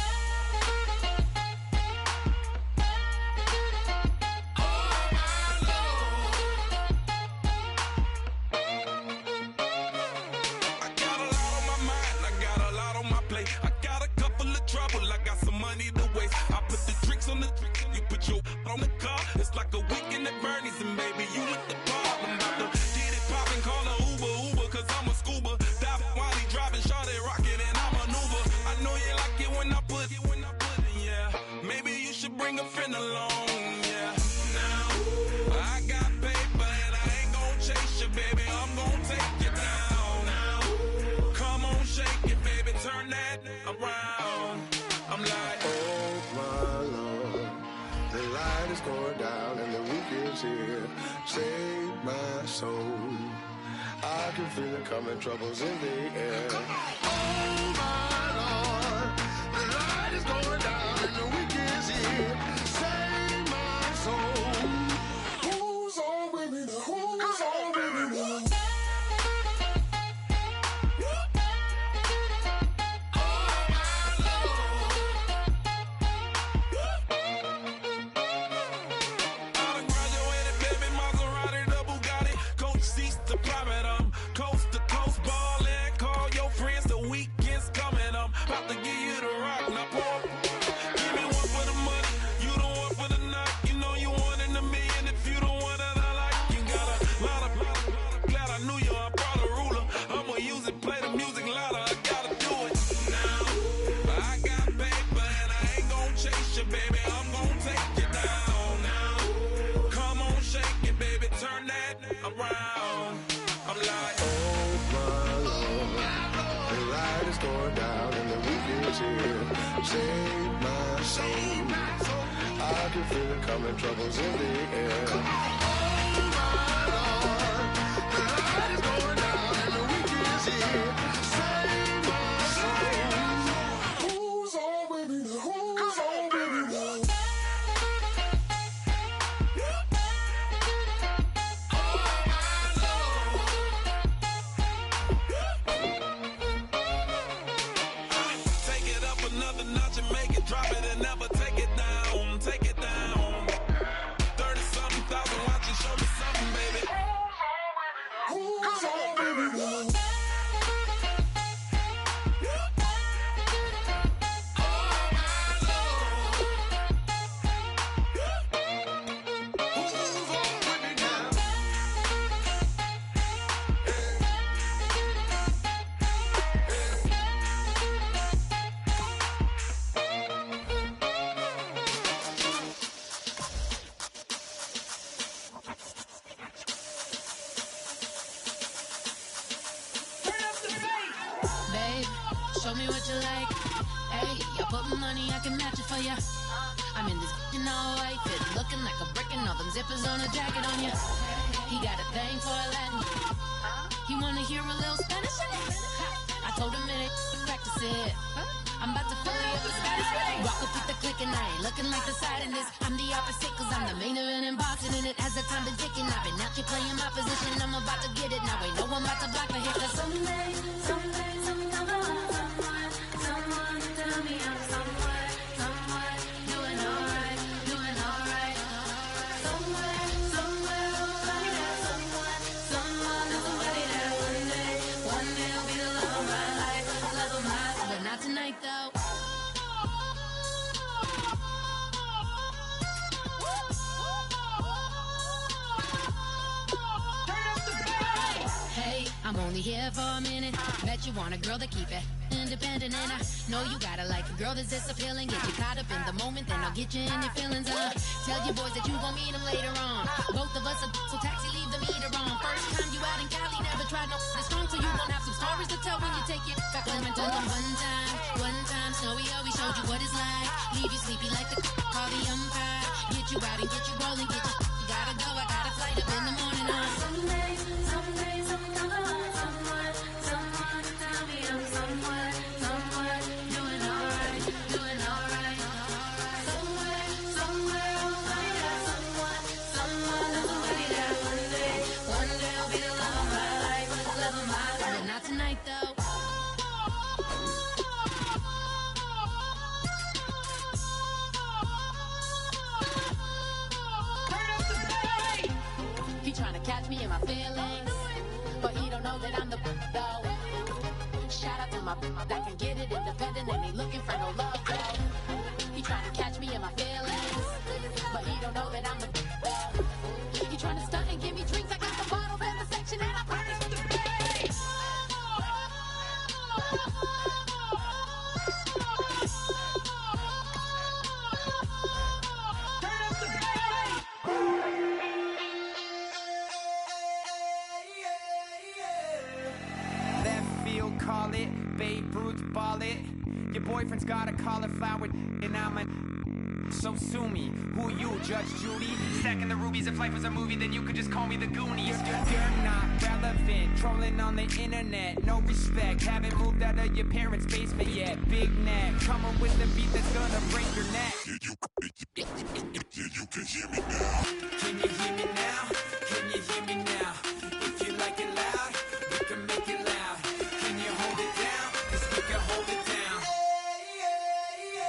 On the car, it's like a weekend at Bernie's, and baby, you with the party. that around. I'm like, oh my Lord, the light is going down and the week is here. Save my soul. I can feel it coming, troubles in the air. Oh my Lord, the light is going down and the week is here. Save my soul. Who's on with me now? Who's on with me now? Save my soul. I can feel it coming, troubles in the air. Oh my Lord, the light is going down and the week is here. Save my soul. Who's on with me now? Who's on with me now? Drop it and never take it down. Take it down. 30-something thousand watching, show me something, baby. Who's on, baby? Oh, my Lord. Who's on with me now? Show me what you like. Hey, you put money, I can match it for ya. I'm in this in all white fit, looking like a brick and all them zippers on a jacket on ya. He got a thing for a Latin. He wanna hear a little Spanish in it. I told him it ain't practice it. I'm about to fill you up with Spanish. Walk up with the click and I ain't looking like the side in this. I'm the opposite cause I'm the main event and boxing in it. As the time been ticking, I've been out here playing my position. I'm about to get it now. Ain't no one about to block my hit. Cause someday, someone tell me I'm somewhere, doing alright. Somewhere, somebody that one day will be the love of my life, but not tonight though. Hey, I'm only here for a minute. Bet you want a girl to keep it independent, and I know you gotta like a girl that's this appealing. Get you caught up in the moment, then I'll get you in your feelings. Tell your boys that you gon' meet them later on. Both of us are so taxi, leave the meter on. First time you out in Cali, never tried no strong, so you gon' have some stories to tell when you take it back home and tell them one time, Snowy always showed you what it's like. Leave you sleepy like the call the umpire. Get you out and get you rolling, get you gotta go. I got a flight up in the morning on someday, someone tell me I'm somewhere, doing alright. Somewhere, somebody that one day will be the love of my life, but not tonight though. He trying to catch me in my feelings, but he don't know that I'm the though. Shout out to my that can get it independent and ain't looking for no love though. He trying to catch me in my feelings, but he don't know that I'm the though. He trying to stunt and give me drinks. I got the bottles in the section and I promise to pay. Call it Babe Ruth ball it. Your boyfriend's got a cauliflower, and I'm a... So sue me. Who you, Judge Judy? Stacking the rubies. If life was a movie, then you could just call me the Goonies. You're not relevant. Trolling on the internet. No respect. Haven't moved out of your parents' basement yet. Big neck. Coming with the beat that's gonna break your neck. Yeah, you can hear me now. Can you hear me now? Can you hear me now? If you like it loud, we can make it loud. Can you hold it down? 'Cause we can hold it down.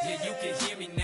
Yeah, you can hear me now.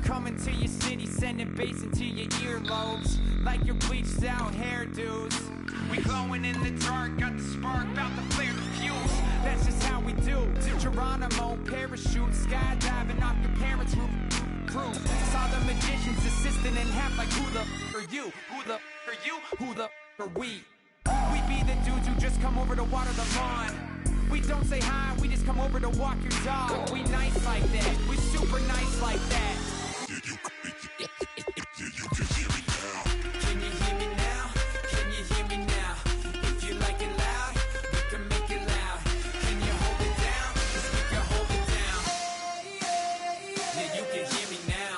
Coming to your city, sending bass into your earlobes, like your bleached out hairdos. We glowing in the dark, got the spark, about to flare the fuse. That's just how we do. Geronimo, parachute, skydiving off your parents' roof. Saw the magician's assistant and half like, who the are you? Who the are you? Who the are we? We be the dudes who just come over to water the lawn. We don't say hi, we just come over to walk your dog. We nice like that, we super nice like that. You can hear me now. Can you hear me now? Can you hear me now? If you like it loud, we can make it loud. Can you hold it down? 'Cause we can hold it down. Yeah, you can hear me now.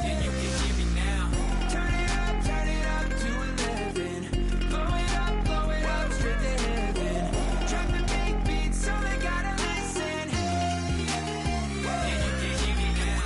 Yeah, you can hear me now. Turn it up to 11. Blow it up, straight to heaven. Drop the big beat so they gotta listen. Yeah, you can hear me now.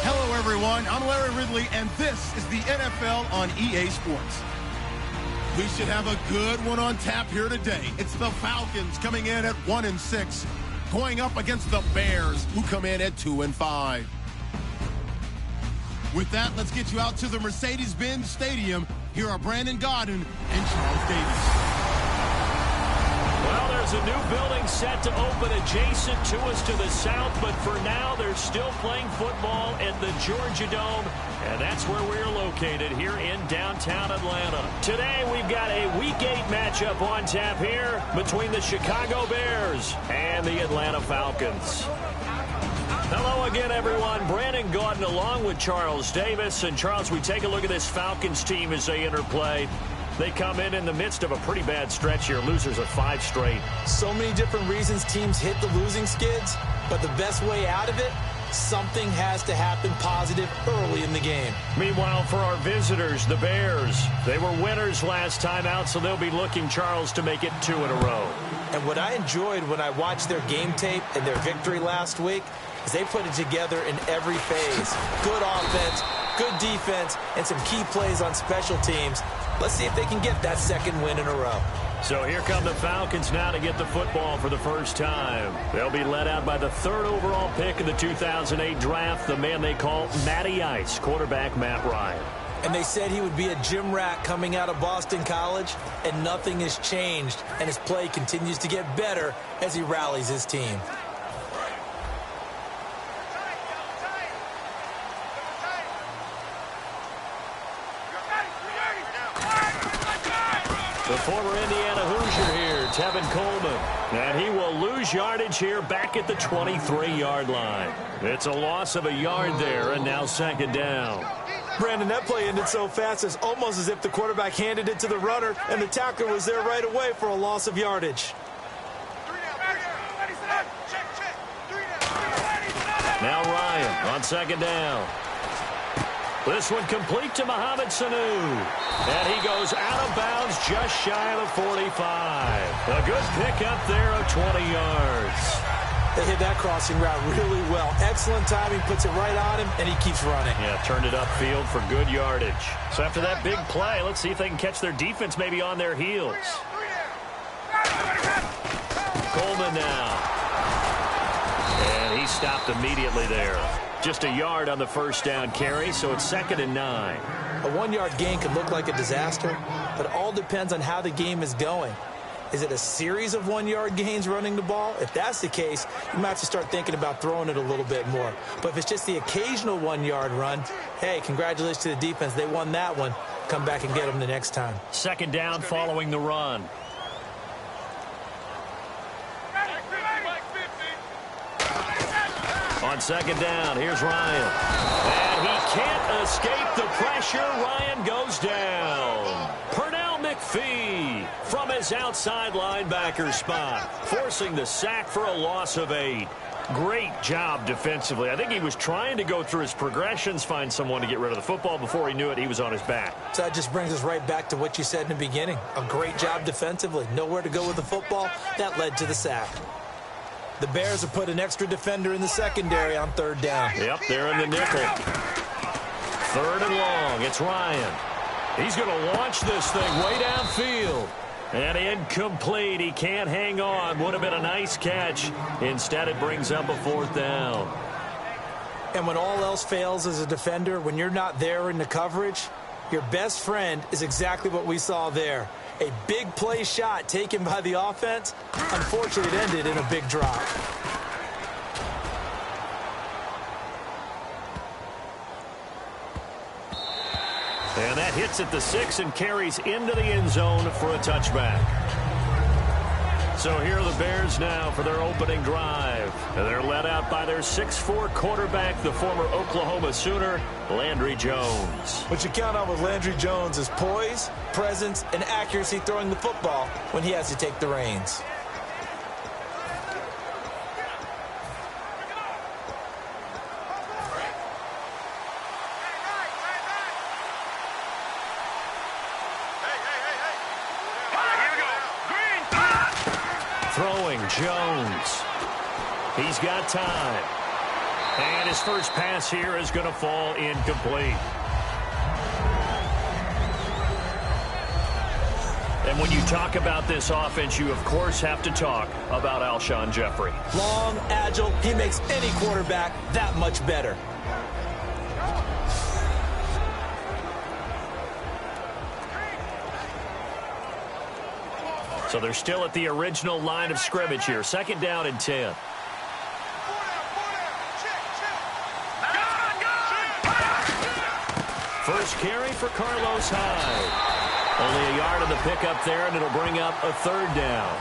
Hello, everyone. I'm Larry Ridley, and this is the NFL on EA Sports. We should have a good one on tap here today. It's the Falcons coming in at 1-6, going up against the Bears, who come in at 2-5. With that, let's get you out to the Mercedes-Benz Stadium. Here are Brandon Gaudin and Charles Davis. Well, there's a new building set to open adjacent to us to the south, but for now, they're still playing football at the Georgia Dome, and that's where we're located here in downtown Atlanta. Today, we've got a Week 8 matchup on tap here between the Chicago Bears and the Atlanta Falcons. Hello again, everyone. Brandon Gaudin along with Charles Davis. And, Charles, we take a look at this Falcons team as they enter play. They come in the midst of a pretty bad stretch here. Losers of 5 straight. So many different reasons teams hit the losing skids, but the best way out of it, something has to happen positive early in the game. Meanwhile, for our visitors, the Bears, they were winners last time out, so they'll be looking, Charles, to make it 2 in a row. And what I enjoyed when I watched their game tape and their victory last week is they put it together in every phase. Good offense, good defense, and some key plays on special teams. Let's see if they can get that second win in a row. So here come the Falcons now to get the football for the first time. They'll be led out by the 3rd overall pick in the 2008 draft, the man they call Matty Ice, quarterback Matt Ryan. And they said he would be a gym rat coming out of Boston College, and nothing has changed, and his play continues to get better as he rallies his team. The former Indiana Hoosier here, Tevin Coleman. And he will lose yardage here back at the 23-yard line. It's a loss of a yard there, and now 2nd down. Brandon, that play ended so fast, it's almost as if the quarterback handed it to the runner, and the tackler was there right away for a loss of yardage. Now Ryan on 2nd down. This one complete to Mohamed Sanu. And he goes out of bounds just shy of the 45. A good pickup there of 20 yards. They hit that crossing route really well. Excellent timing, puts it right on him, and he keeps running. Yeah, turned it upfield for good yardage. So after that big play, let's see if they can catch their defense maybe on their heels. Coleman now. And he stopped immediately there. Just a yard on the first down carry, so it's 2nd and 9. A 1-yard gain could look like a disaster, but it all depends on how the game is going. Is it a series of 1-yard gains running the ball? If that's the case, you might have to start thinking about throwing it a little bit more. But if it's just the occasional 1-yard run, hey, congratulations to the defense. They won that one. Come back and get them the next time. 2nd down following the run. On 2nd down, here's Ryan. And he can't escape the pressure. Ryan goes down. Pernell McPhee from his outside linebacker spot, forcing the sack for a loss of 8. Great job defensively. I think he was trying to go through his progressions, find someone to get rid of the football. Before he knew it, he was on his back. So that just brings us right back to what you said in the beginning. A great job defensively. Nowhere to go with the football. That led to the sack. The Bears have put an extra defender in the secondary on 3rd down. Yep, they're in the nickel. 3rd and long. It's Ryan. He's going to launch this thing way downfield. And incomplete. He can't hang on. Would have been a nice catch. Instead, it brings up a 4th down. And when all else fails as a defender, when you're not there in the coverage, your best friend is exactly what we saw there. A big play shot taken by the offense. Unfortunately, it ended in a big drop. And that hits at the 6 and carries into the end zone for a touchback. So here are the Bears now for their opening drive. They're led out by their 6'4" quarterback, the former Oklahoma Sooner, Landry Jones. What you count on with Landry Jones is poise, presence, and accuracy throwing the football when he has to take the reins. Throwing Jones. He's got time. And his first pass here is going to fall incomplete. And when you talk about this offense, you of course have to talk about Alshon Jeffrey. Long, agile, he makes any quarterback that much better. So they're still at the original line of scrimmage here. 2nd down and 10. First carry for Carlos Hyde. Only a yard on the pickup there, and it'll bring up a 3rd down.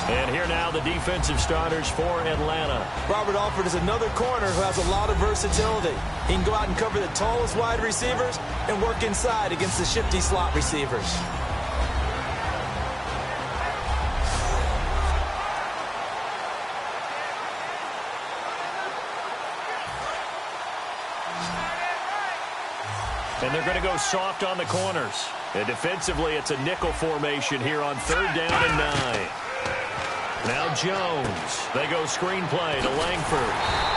And here now the defensive starters for Atlanta. Robert Alford is another corner who has a lot of versatility. He can go out and cover the tallest wide receivers and work inside against the shifty slot receivers. And they're going to go soft on the corners. And defensively, it's a nickel formation here on 3rd down and 9. Now Jones. They go screenplay to Langford.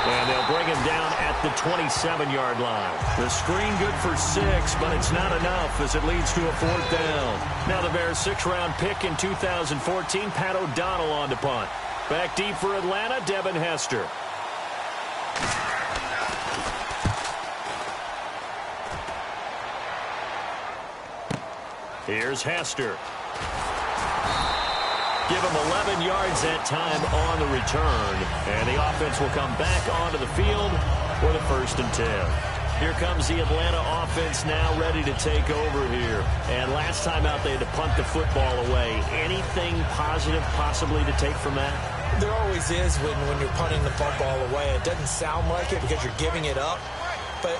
And they'll bring him down at the 27-yard line. The screen good for 6, but it's not enough as it leads to a 4th down. Now the Bears' 6th-round pick in 2014, Pat O'Donnell on to punt. Back deep for Atlanta, Devin Hester. Here's Hester. Give him 11 yards that time on the return. And the offense will come back onto the field for the 1st and 10. Here comes the Atlanta offense now ready to take over here. And last time out they had to punt the football away. Anything positive possibly to take from that? There always is when you're punting the football away. It doesn't sound like it because you're giving it up. But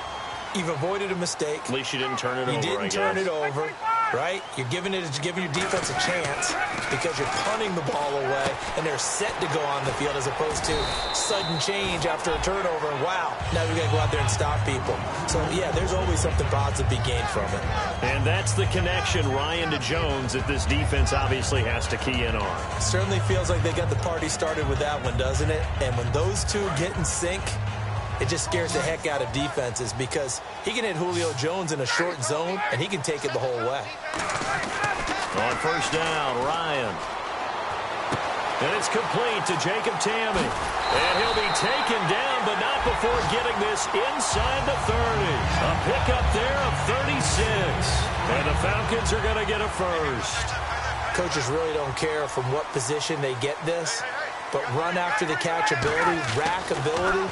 you've avoided a mistake. At least you didn't turn it over, You didn't turn it over. right? You're giving your defense a chance because you're punting the ball away, and they're set to go on the field as opposed to sudden change after a turnover. And wow, now we got to go out there and stop people. So, yeah, there's always something positive to be gained from it. And that's the connection, Ryan to Jones, that this defense obviously has to key in on. Certainly feels like they got the party started with that one, doesn't it? And when those two get in sync, it just scares the heck out of defenses because he can hit Julio Jones in a short zone, and he can take it the whole way. On first down, Ryan. And it's complete to Jacob Tamme. And he'll be taken down, but not before getting this inside the 30. A pickup there of 36. And the Falcons are going to get a first. Coaches really don't care from what position they get this, but run after the catch ability, rack ability,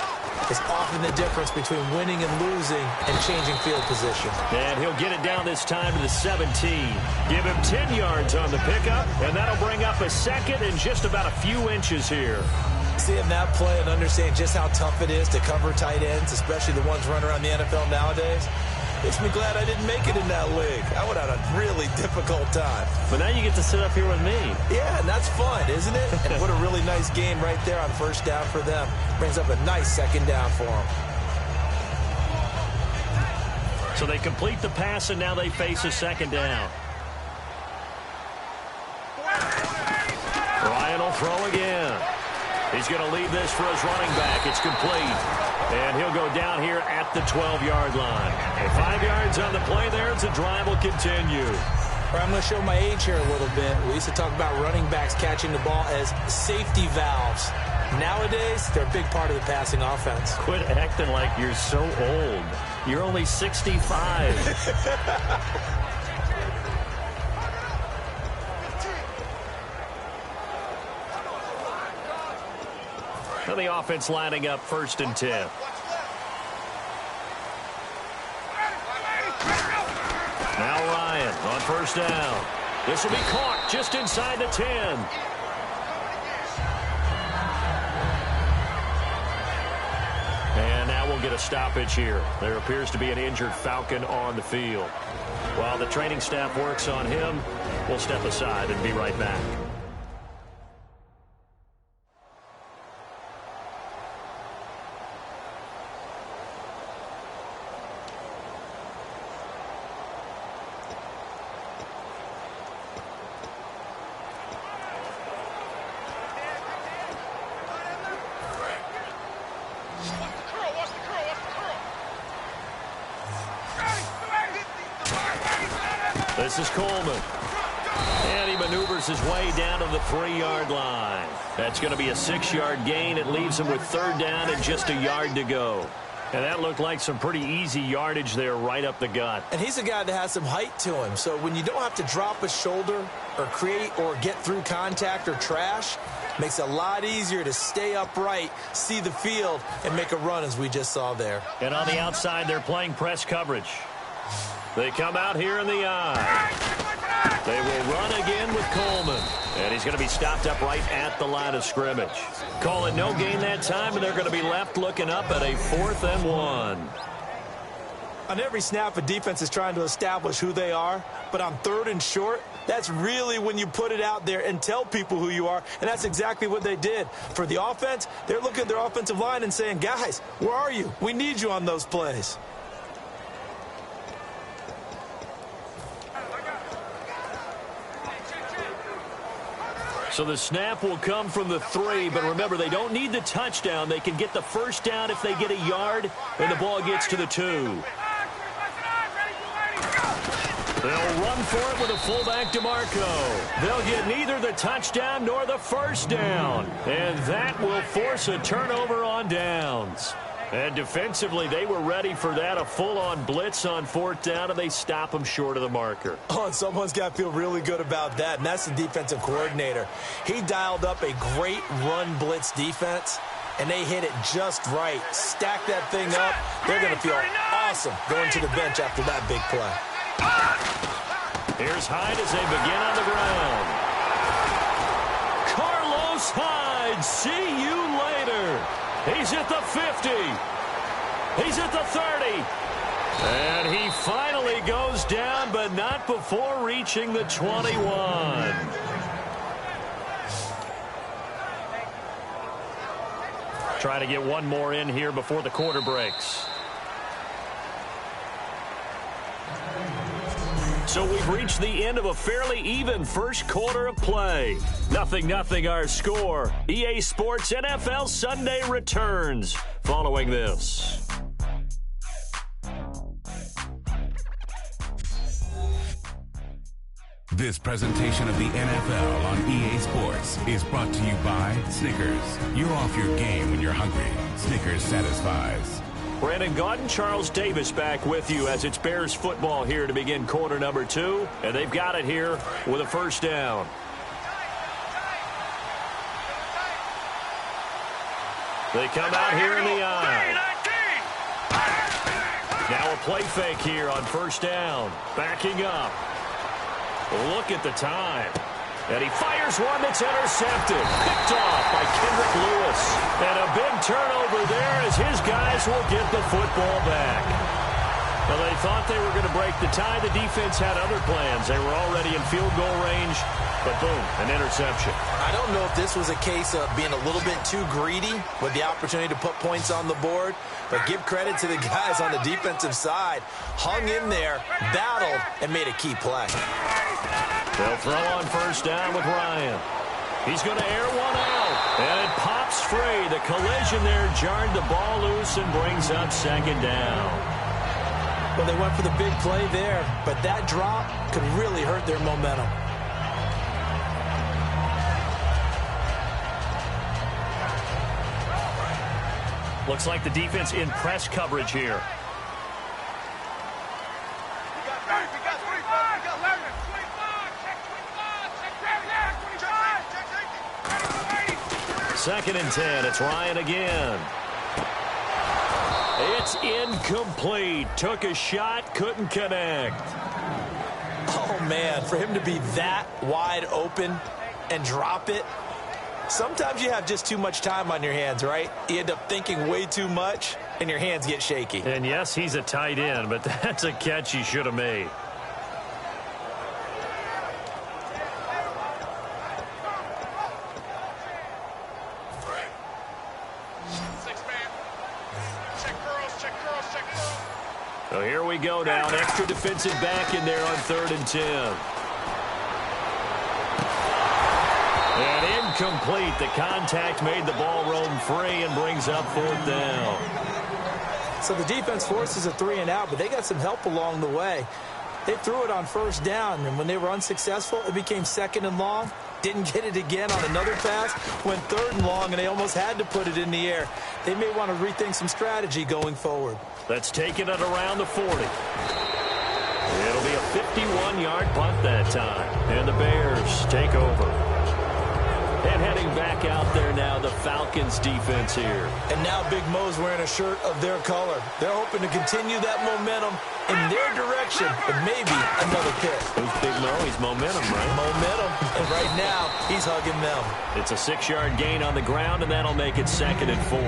is often the difference between winning and losing and changing field position. And he'll get it down this time to the 17. Give him 10 yards on the pickup, and that'll bring up a second and just about a few inches here. Seeing that play and understand just how tough it is to cover tight ends, especially the ones running around the NFL nowadays, makes me glad I didn't make it in that league. I would have had a really difficult time. But now you get to sit up here with me. Yeah, and that's fun, isn't it? And what a really nice game right there on first down for them. Brings up a nice second down for them. So they complete the pass, and now they face a second down. Ryan will throw again. He's going to leave this for his running back. It's complete. And he'll go down here at the 12-yard line. And 5 yards on the play there as the drive will continue. I'm going to show my age here a little bit. We used to talk about running backs catching the ball as safety valves. Nowadays, they're a big part of the passing offense. Quit acting like you're so old. You're only 65. Now the offense lining up first and 10. Now Ryan on first down. This will be caught just inside the 10. And now we'll get a stoppage here. There appears to be an injured Falcon on the field. While the training staff works on him, we'll step aside and be right back. This is Coleman. And he maneuvers his way down to the 3-yard line. That's going to be a 6-yard gain. It leaves him with third down and just a yard to go. And that looked like some pretty easy yardage there right up the gut. And he's a guy that has some height to him. So when you don't have to drop a shoulder or create or get through contact or trash, makes it a lot easier to stay upright, see the field, and make a run as we just saw there. And on the outside, they're playing press coverage. They come out here in the eye. They will run again with Coleman. And he's going to be stopped up right at the line of scrimmage. Call it no gain that time, and they're going to be left looking up at a 4th and 1. On every snap, a defense is trying to establish who they are. But on 3rd and short, that's really when you put it out there and tell people who you are. And that's exactly what they did. For the offense, they're looking at their offensive line and saying, guys, where are you? We need you on those plays. So the snap will come from the 3, but remember, they don't need the touchdown. They can get the first down if they get a yard, and the ball gets to the 2. They'll run for it with a fullback, DeMarco. They'll get neither the touchdown nor the first down, and that will force a turnover on downs. And defensively, they were ready for that, a full-on blitz on 4th down, and they stop them short of the marker. Oh, and someone's got to feel really good about that, and that's the defensive coordinator. He dialed up a great run blitz defense, and they hit it just right. Stack that thing up. They're going to feel awesome going to the bench after that big play. Here's Hyde as they begin on the ground. Carlos Hyde, see you later. He's at the 50. He's at the 30. And he finally he goes down, but not before reaching the 21. Trying to get one more in here before the quarter breaks. So we've reached the end of a fairly even first quarter of play. 0-0 our score. EA Sports NFL Sunday returns following this. This presentation of the NFL on EA Sports is brought to you by Snickers. You're off your game when you're hungry. Snickers satisfies. Brandon Gaudin, Charles Davis back with you as it's Bears football here to begin quarter number 2. And they've got it here with a first down. They come out here in the eye. Now a play fake here on first down. Backing up. Look at the time. And he fires one that's intercepted. Picked off by Kendrick Lewis. And a big turnover there as his guys will get the football back. Well, they thought they were going to break the tie. The defense had other plans. They were already in field goal range. But boom, an interception. I don't know if this was a case of being a little bit too greedy with the opportunity to put points on the board. But give credit to the guys on the defensive side. Hung in there, battled, and made a key play. They'll throw on first down with Ryan. He's going to air one out. And it pops free. The collision there jarred the ball loose and brings up second down. Well, they went for the big play there, but that drop could really hurt their momentum. Looks like the defense in press coverage here. Second and 10. It's Ryan again. It's incomplete. Took a shot, couldn't connect. Oh, man, for him to be that wide open and drop it. Sometimes you have just too much time on your hands, right? You end up thinking way too much, and your hands get shaky. And yes, he's a tight end, but that's a catch he should have made. So here we go now. An extra defensive back in there on 3rd and 10. And incomplete. The contact made the ball roam free and brings up 4th down. So the defense forces a 3 and out, but they got some help along the way. They threw it on first down, and when they were unsuccessful, it became 2nd and long. Didn't get it again on another pass. Went 3rd and long, and they almost had to put it in the air. They may want to rethink some strategy going forward. That's taken it around the 40. It'll be a 51-yard punt that time. And the Bears take over. And heading back out there now, the Falcons defense here. And now Big Mo's wearing a shirt of their color. They're hoping to continue that momentum in their direction and maybe another pick. Who's Big Mo? He's momentum, right? Momentum. And right now, he's hugging them. It's a 6-yard gain on the ground, and that'll make it 2nd and 4.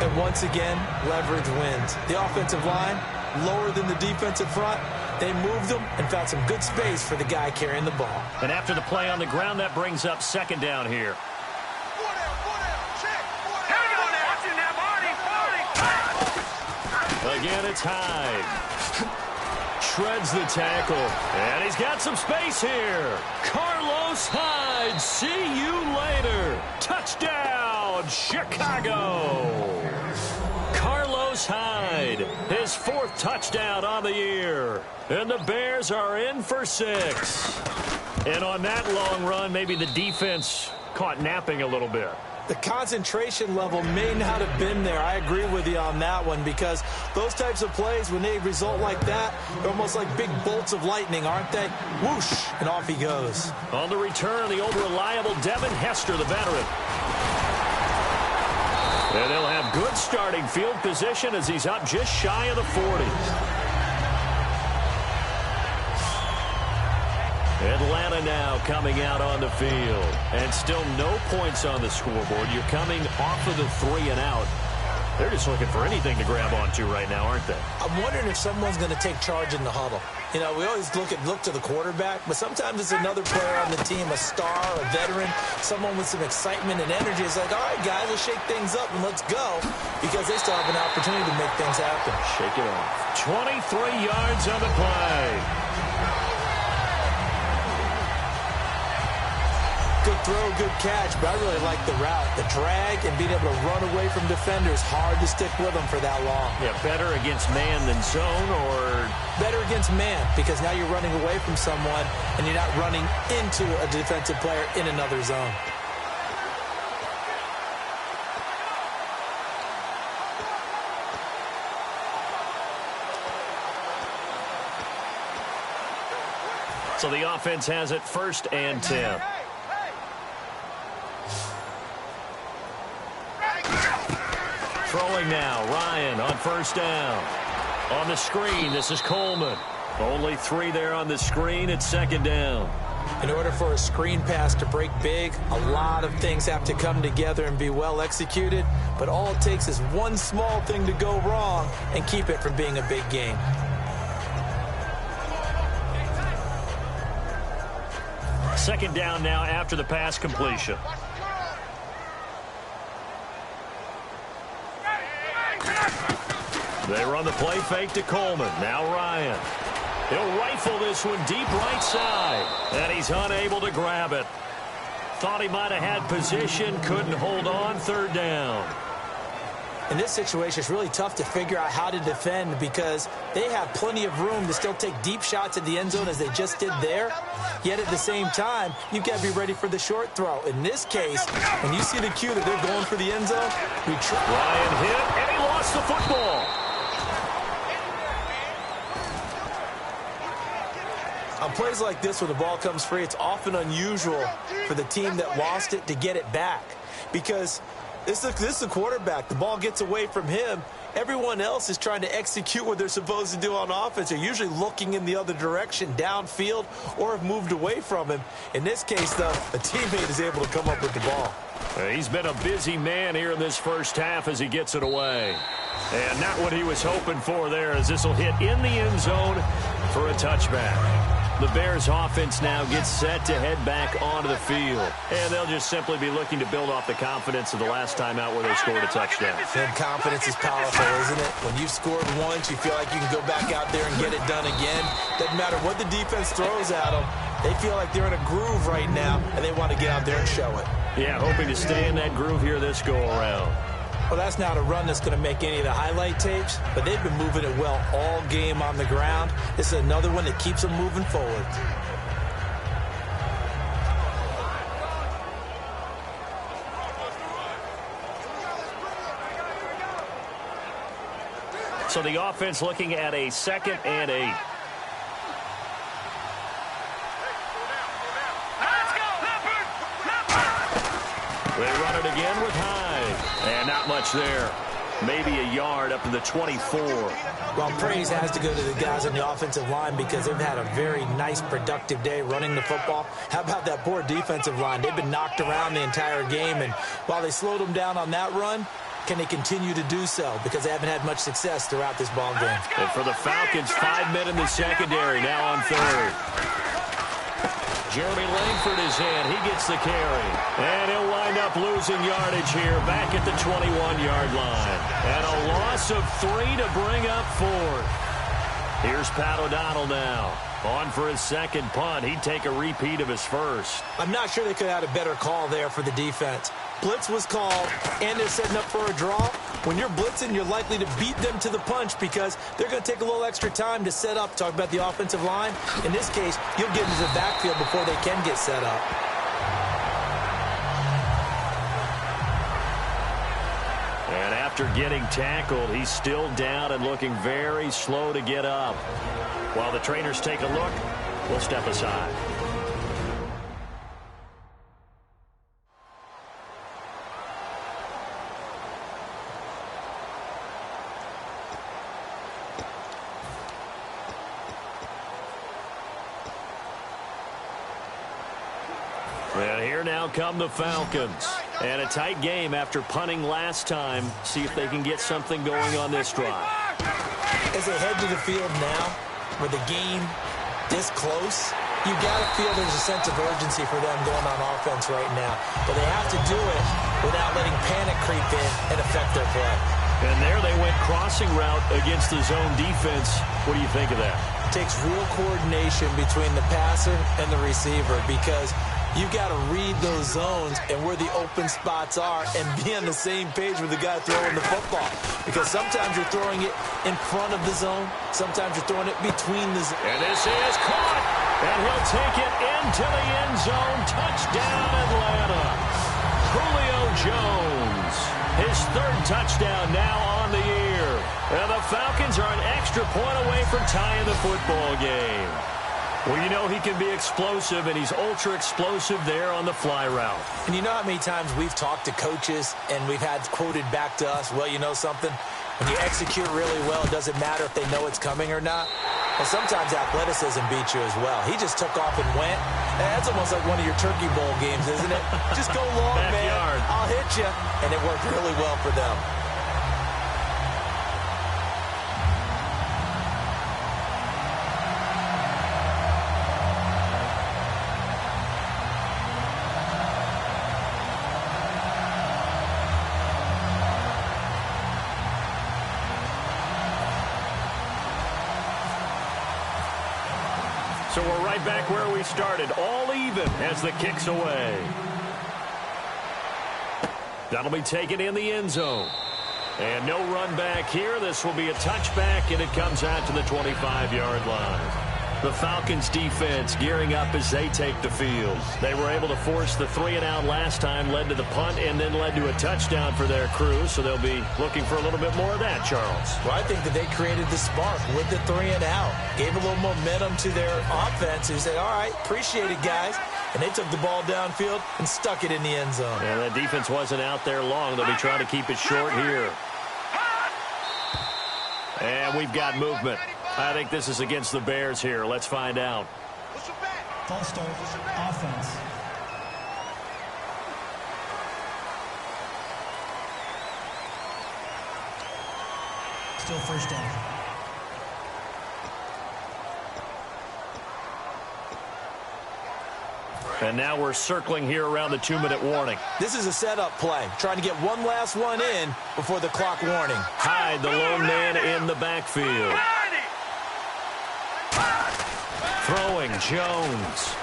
And once again, leverage wins. The offensive line, lower than the defensive front. They moved them and found some good space for the guy carrying the ball. And after the play on the ground, that brings up 2nd down here. Again, it's Hyde. Shreds the tackle. And he's got some space here. Carlos Hyde, see you later. Touchdown, Chicago. Carlos Hyde, his 4th touchdown on the year. And the Bears are in for 6. And on that long run, maybe the defense caught napping a little bit. The concentration level may not have been there. I agree with you on that one, because those types of plays, when they result like that, they're almost like big bolts of lightning, aren't they? Whoosh, and off he goes. On the return, the old reliable Devin Hester, the veteran. And they'll have good starting field position as he's up just shy of the 40. Atlanta now coming out on the field. And still no points on the scoreboard. You're coming off of the 3 and out. They're just looking for anything to grab onto right now, aren't they? I'm wondering if someone's going to take charge in the huddle. You know, we always look to the quarterback, but sometimes it's another player on the team, a star, a veteran, someone with some excitement and energy. It's like, all right, guys, let's shake things up and let's go, because they still have an opportunity to make things happen. Shake it off. 23 yards on the play. Good throw, good catch, but I really like the route. The drag and being able to run away from defenders, hard to stick with them for that long. Yeah, better against man than zone, or? Better against man, because now you're running away from someone and you're not running into a defensive player in another zone. So the offense has it 1st and 10. Throwing now, Ryan on 1st down. On the screen, this is Coleman. Only 3 there on the screen at 2nd down. In order for a screen pass to break big, a lot of things have to come together and be well executed, but all it takes is one small thing to go wrong and keep it from being a big game. Second down now after the pass completion. They run the play fake to Coleman. Now Ryan. He'll rifle this one deep right side. And he's unable to grab it. Thought he might have had position. Couldn't hold on. 3rd down. In this situation, it's really tough to figure out how to defend because they have plenty of room to still take deep shots at the end zone as they just did there. Yet at the same time, you've got to be ready for the short throw. In this case, when you see the cue that they're going for the end zone, Ryan hit, and he lost the football. On plays like this, when the ball comes free, it's often unusual for the team that lost it to get it back. Because this is the quarterback. The ball gets away from him. Everyone else is trying to execute what they're supposed to do on offense. They're usually looking in the other direction, downfield, or have moved away from him. In this case, though, a teammate is able to come up with the ball. He's been a busy man here in this first half as he gets it away. And not what he was hoping for there, as this will hit in the end zone for a touchback. The Bears offense now gets set to head back onto the field. And they'll just simply be looking to build off the confidence of the last time out where they scored a touchdown. And confidence is powerful, isn't it? When you've scored once, you feel like you can go back out there and get it done again. Doesn't matter what the defense throws at them. They feel like they're in a groove right now, and they want to get out there and show it. Yeah, hoping to stay in that groove here this go-around. Well, that's not a run that's going to make any of the highlight tapes, but they've been moving it well all game on the ground. This is another one that keeps them moving forward. So the offense looking at a 2nd and 8. They run it again with Hyde. And not much there. Maybe a yard up to the 24. Well, praise has to go to the guys on the offensive line because they've had a very nice, productive day running the football. How about that poor defensive line? They've been knocked around the entire game, and while they slowed them down on that run, can they continue to do so? Because they haven't had much success throughout this ball game. And for the Falcons, 5 men in the secondary, now on 3rd. Jeremy Langford is in. He gets the carry. And he'll wind up losing yardage here back at the 21-yard line. And a loss of 3 to bring up 4th. Here's Pat O'Donnell now. On for his 2nd punt. He'd take a repeat of his 1st. I'm not sure they could have had a better call there for the defense. Blitz was called, and they're setting up for a draw. When you're blitzing, you're likely to beat them to the punch because they're going to take a little extra time to set up. Talk about the offensive line. In this case, you'll get into the backfield before they can get set up. And after getting tackled, he's still down and looking very slow to get up. While the trainers take a look, we'll step aside. And here now come the Falcons. And a tight game after punting last time. See if they can get something going on this drive. As they head to the field now, with the game this close, you got to feel there's a sense of urgency for them going on offense right now. But they have to do it without letting panic creep in and affect their play. And there they went crossing route against the zone defense. What do you think of that? It takes real coordination between the passer and the receiver because you've got to read those zones and where the open spots are and be on the same page with the guy throwing the football. Because sometimes you're throwing it in front of the zone. Sometimes you're throwing it between the zone. And this is caught. And he'll take it into the end zone. Touchdown, Atlanta. Julio Jones. His third touchdown now on the year. And the Falcons are an extra point away from tying the football game. Well, you know he can be explosive, and he's ultra-explosive there on the fly route. And you know how many times we've talked to coaches and we've had quoted back to us, well, you know something? When you execute really well, it doesn't matter if they know it's coming or not. Well, sometimes athleticism beats you as well. He just took off and went. That's almost like one of your Turkey Bowl games, isn't it? Just go long, man. I'll hit you. And it worked really well for them. So we're right back where we started, all even as the kick's away. That'll be taken in the end zone. And no run back here. This will be a touchback, and it comes out to the 25-yard line. The Falcons defense gearing up as they take the field. They were able to force the 3-and-out last time, led to the punt, and then led to a touchdown for their crew. So they'll be looking for a little bit more of that, Charles. Well, I think that they created the spark with the 3-and-out. Gave a little momentum to their offense. Who said, all right, appreciate it, guys. And they took the ball downfield and stuck it in the end zone. And that defense wasn't out there long. They'll be trying to keep it short here. And we've got movement. I think this is against the Bears here. Let's find out. False start, offense. Still first down. And now we're circling here around the 2-minute warning. This is a setup play, trying to get one last one in before the clock warning. Hyde, the lone man in the backfield. Throwing, Jones.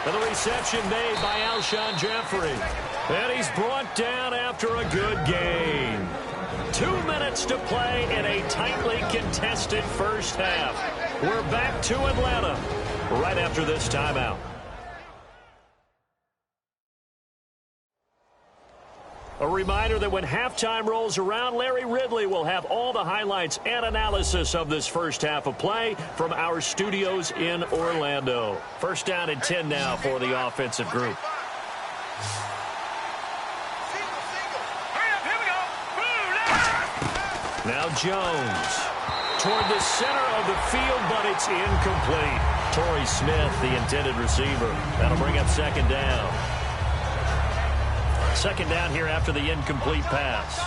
And the reception made by Alshon Jeffrey. And he's brought down after a good game. 2 minutes to play in a tightly contested first half. We're back to Atlanta right after this timeout. A reminder that when halftime rolls around, Larry Ridley will have all the highlights and analysis of this first half of play from our studios in Orlando. First down and 10 now for the offensive group. Now Jones toward the center of the field, but it's incomplete. Torrey Smith, the intended receiver. That'll bring up second down. Second down here after the incomplete pass.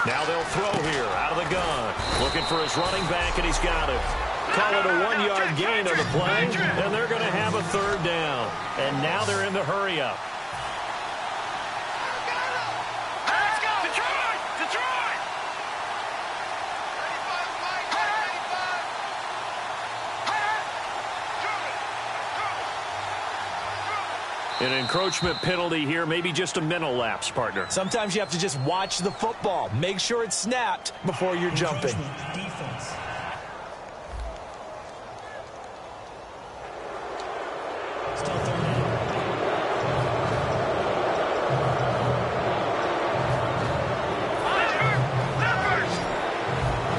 Now they'll throw here out of the gun. Looking for his running back, and he's got it. Call it a 1-yard gain on the play, and they're going to have a third down. And now they're in the hurry-up. An encroachment penalty here, maybe just a mental lapse, partner. Sometimes you have to just watch the football. Make sure it's snapped before you're jumping. Defense. Still third down.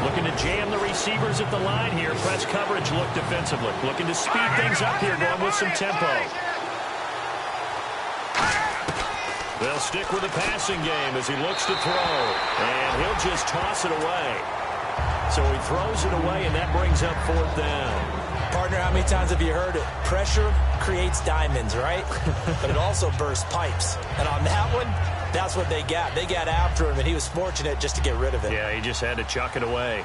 Looking to jam the receivers at the line here. Press coverage look defensively. Looking to speed things up here, going with some tempo. They'll stick with the passing game as he looks to throw. And he'll just toss it away. So he throws it away, and that brings up 4th down. Partner, how many times have you heard it? Pressure creates diamonds, right? But it also bursts pipes. And on that one, that's what they got. They got after him, and he was fortunate just to get rid of it. Yeah, he just had to chuck it away.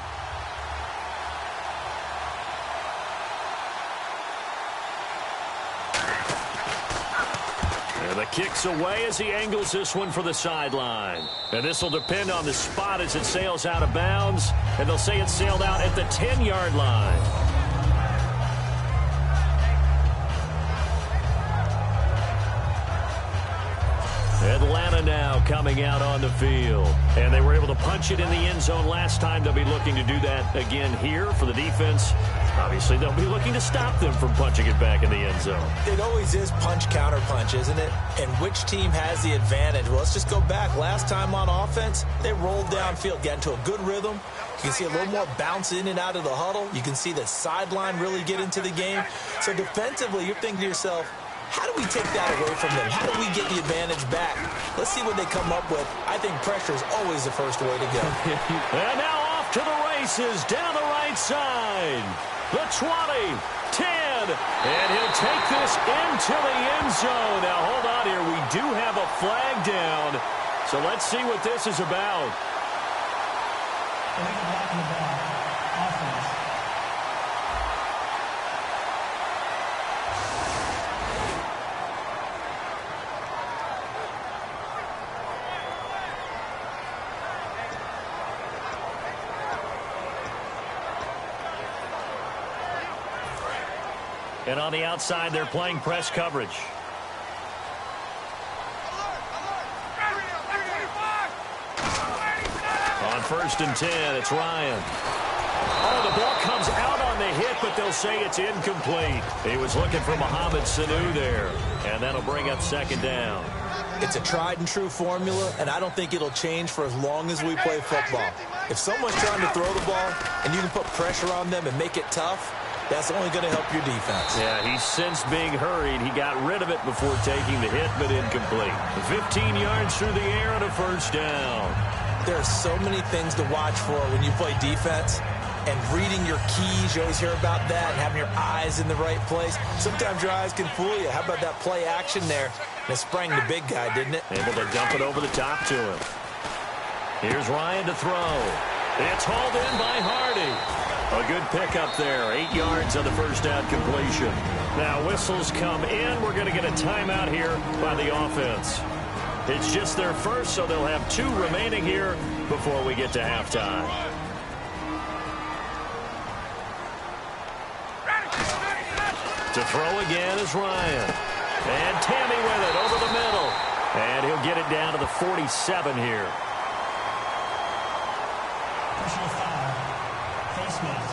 And the kick's away as he angles this one for the sideline. And this will depend on the spot as it sails out of bounds. And they'll say it sailed out at the 10-yard line. Atlanta now coming out on the field. And they were able to punch it in the end zone last time. They'll be looking to do that again here for the defense. Obviously, they'll be looking to stop them from punching it back in the end zone. It always is punch-counter-punch, isn't it? And which team has the advantage? Well, let's just go back. Last time on offense, they rolled downfield, got into a good rhythm. You can see a little more bounce in and out of the huddle. You can see the sideline really get into the game. So defensively, you're thinking to yourself, how do we take that away from them? How do we get the advantage back? Let's see what they come up with. I think pressure is always the first way to go. And now off to the races down the right side. The 20, 10, and he'll take this into the end zone. Now, hold on here. We do have a flag down, so let's see what this is about. Offense. And on the outside, they're playing press coverage. On 1st and 10, it's Ryan. Oh, the ball comes out on the hit, but they'll say it's incomplete. He was looking for Mohamed Sanu there, and that'll bring up 2nd down. It's a tried-and-true formula, and I don't think it'll change for as long as we play football. If someone's trying to throw the ball, and you can put pressure on them and make it tough, that's only going to help your defense. Yeah, he sensed being hurried. He got rid of it before taking the hit, but incomplete. 15 yards through the air and a 1st down. There are so many things to watch for when you play defense, and reading your keys, you always hear about that, and having your eyes in the right place. Sometimes your eyes can fool you. How about that play action there? And it sprang the big guy, didn't it? Able to dump it over the top to him. Here's Ryan to throw. It's hauled in by Hardy. A good pickup there. 8 yards on the 1st down completion. Now whistles come in. We're going to get a timeout here by the offense. It's just their first, so they'll have 2 remaining here before we get to halftime. To throw again is Ryan. And Tammy with it over the middle. And he'll get it down to the 47 here. Personal foul. Face mask.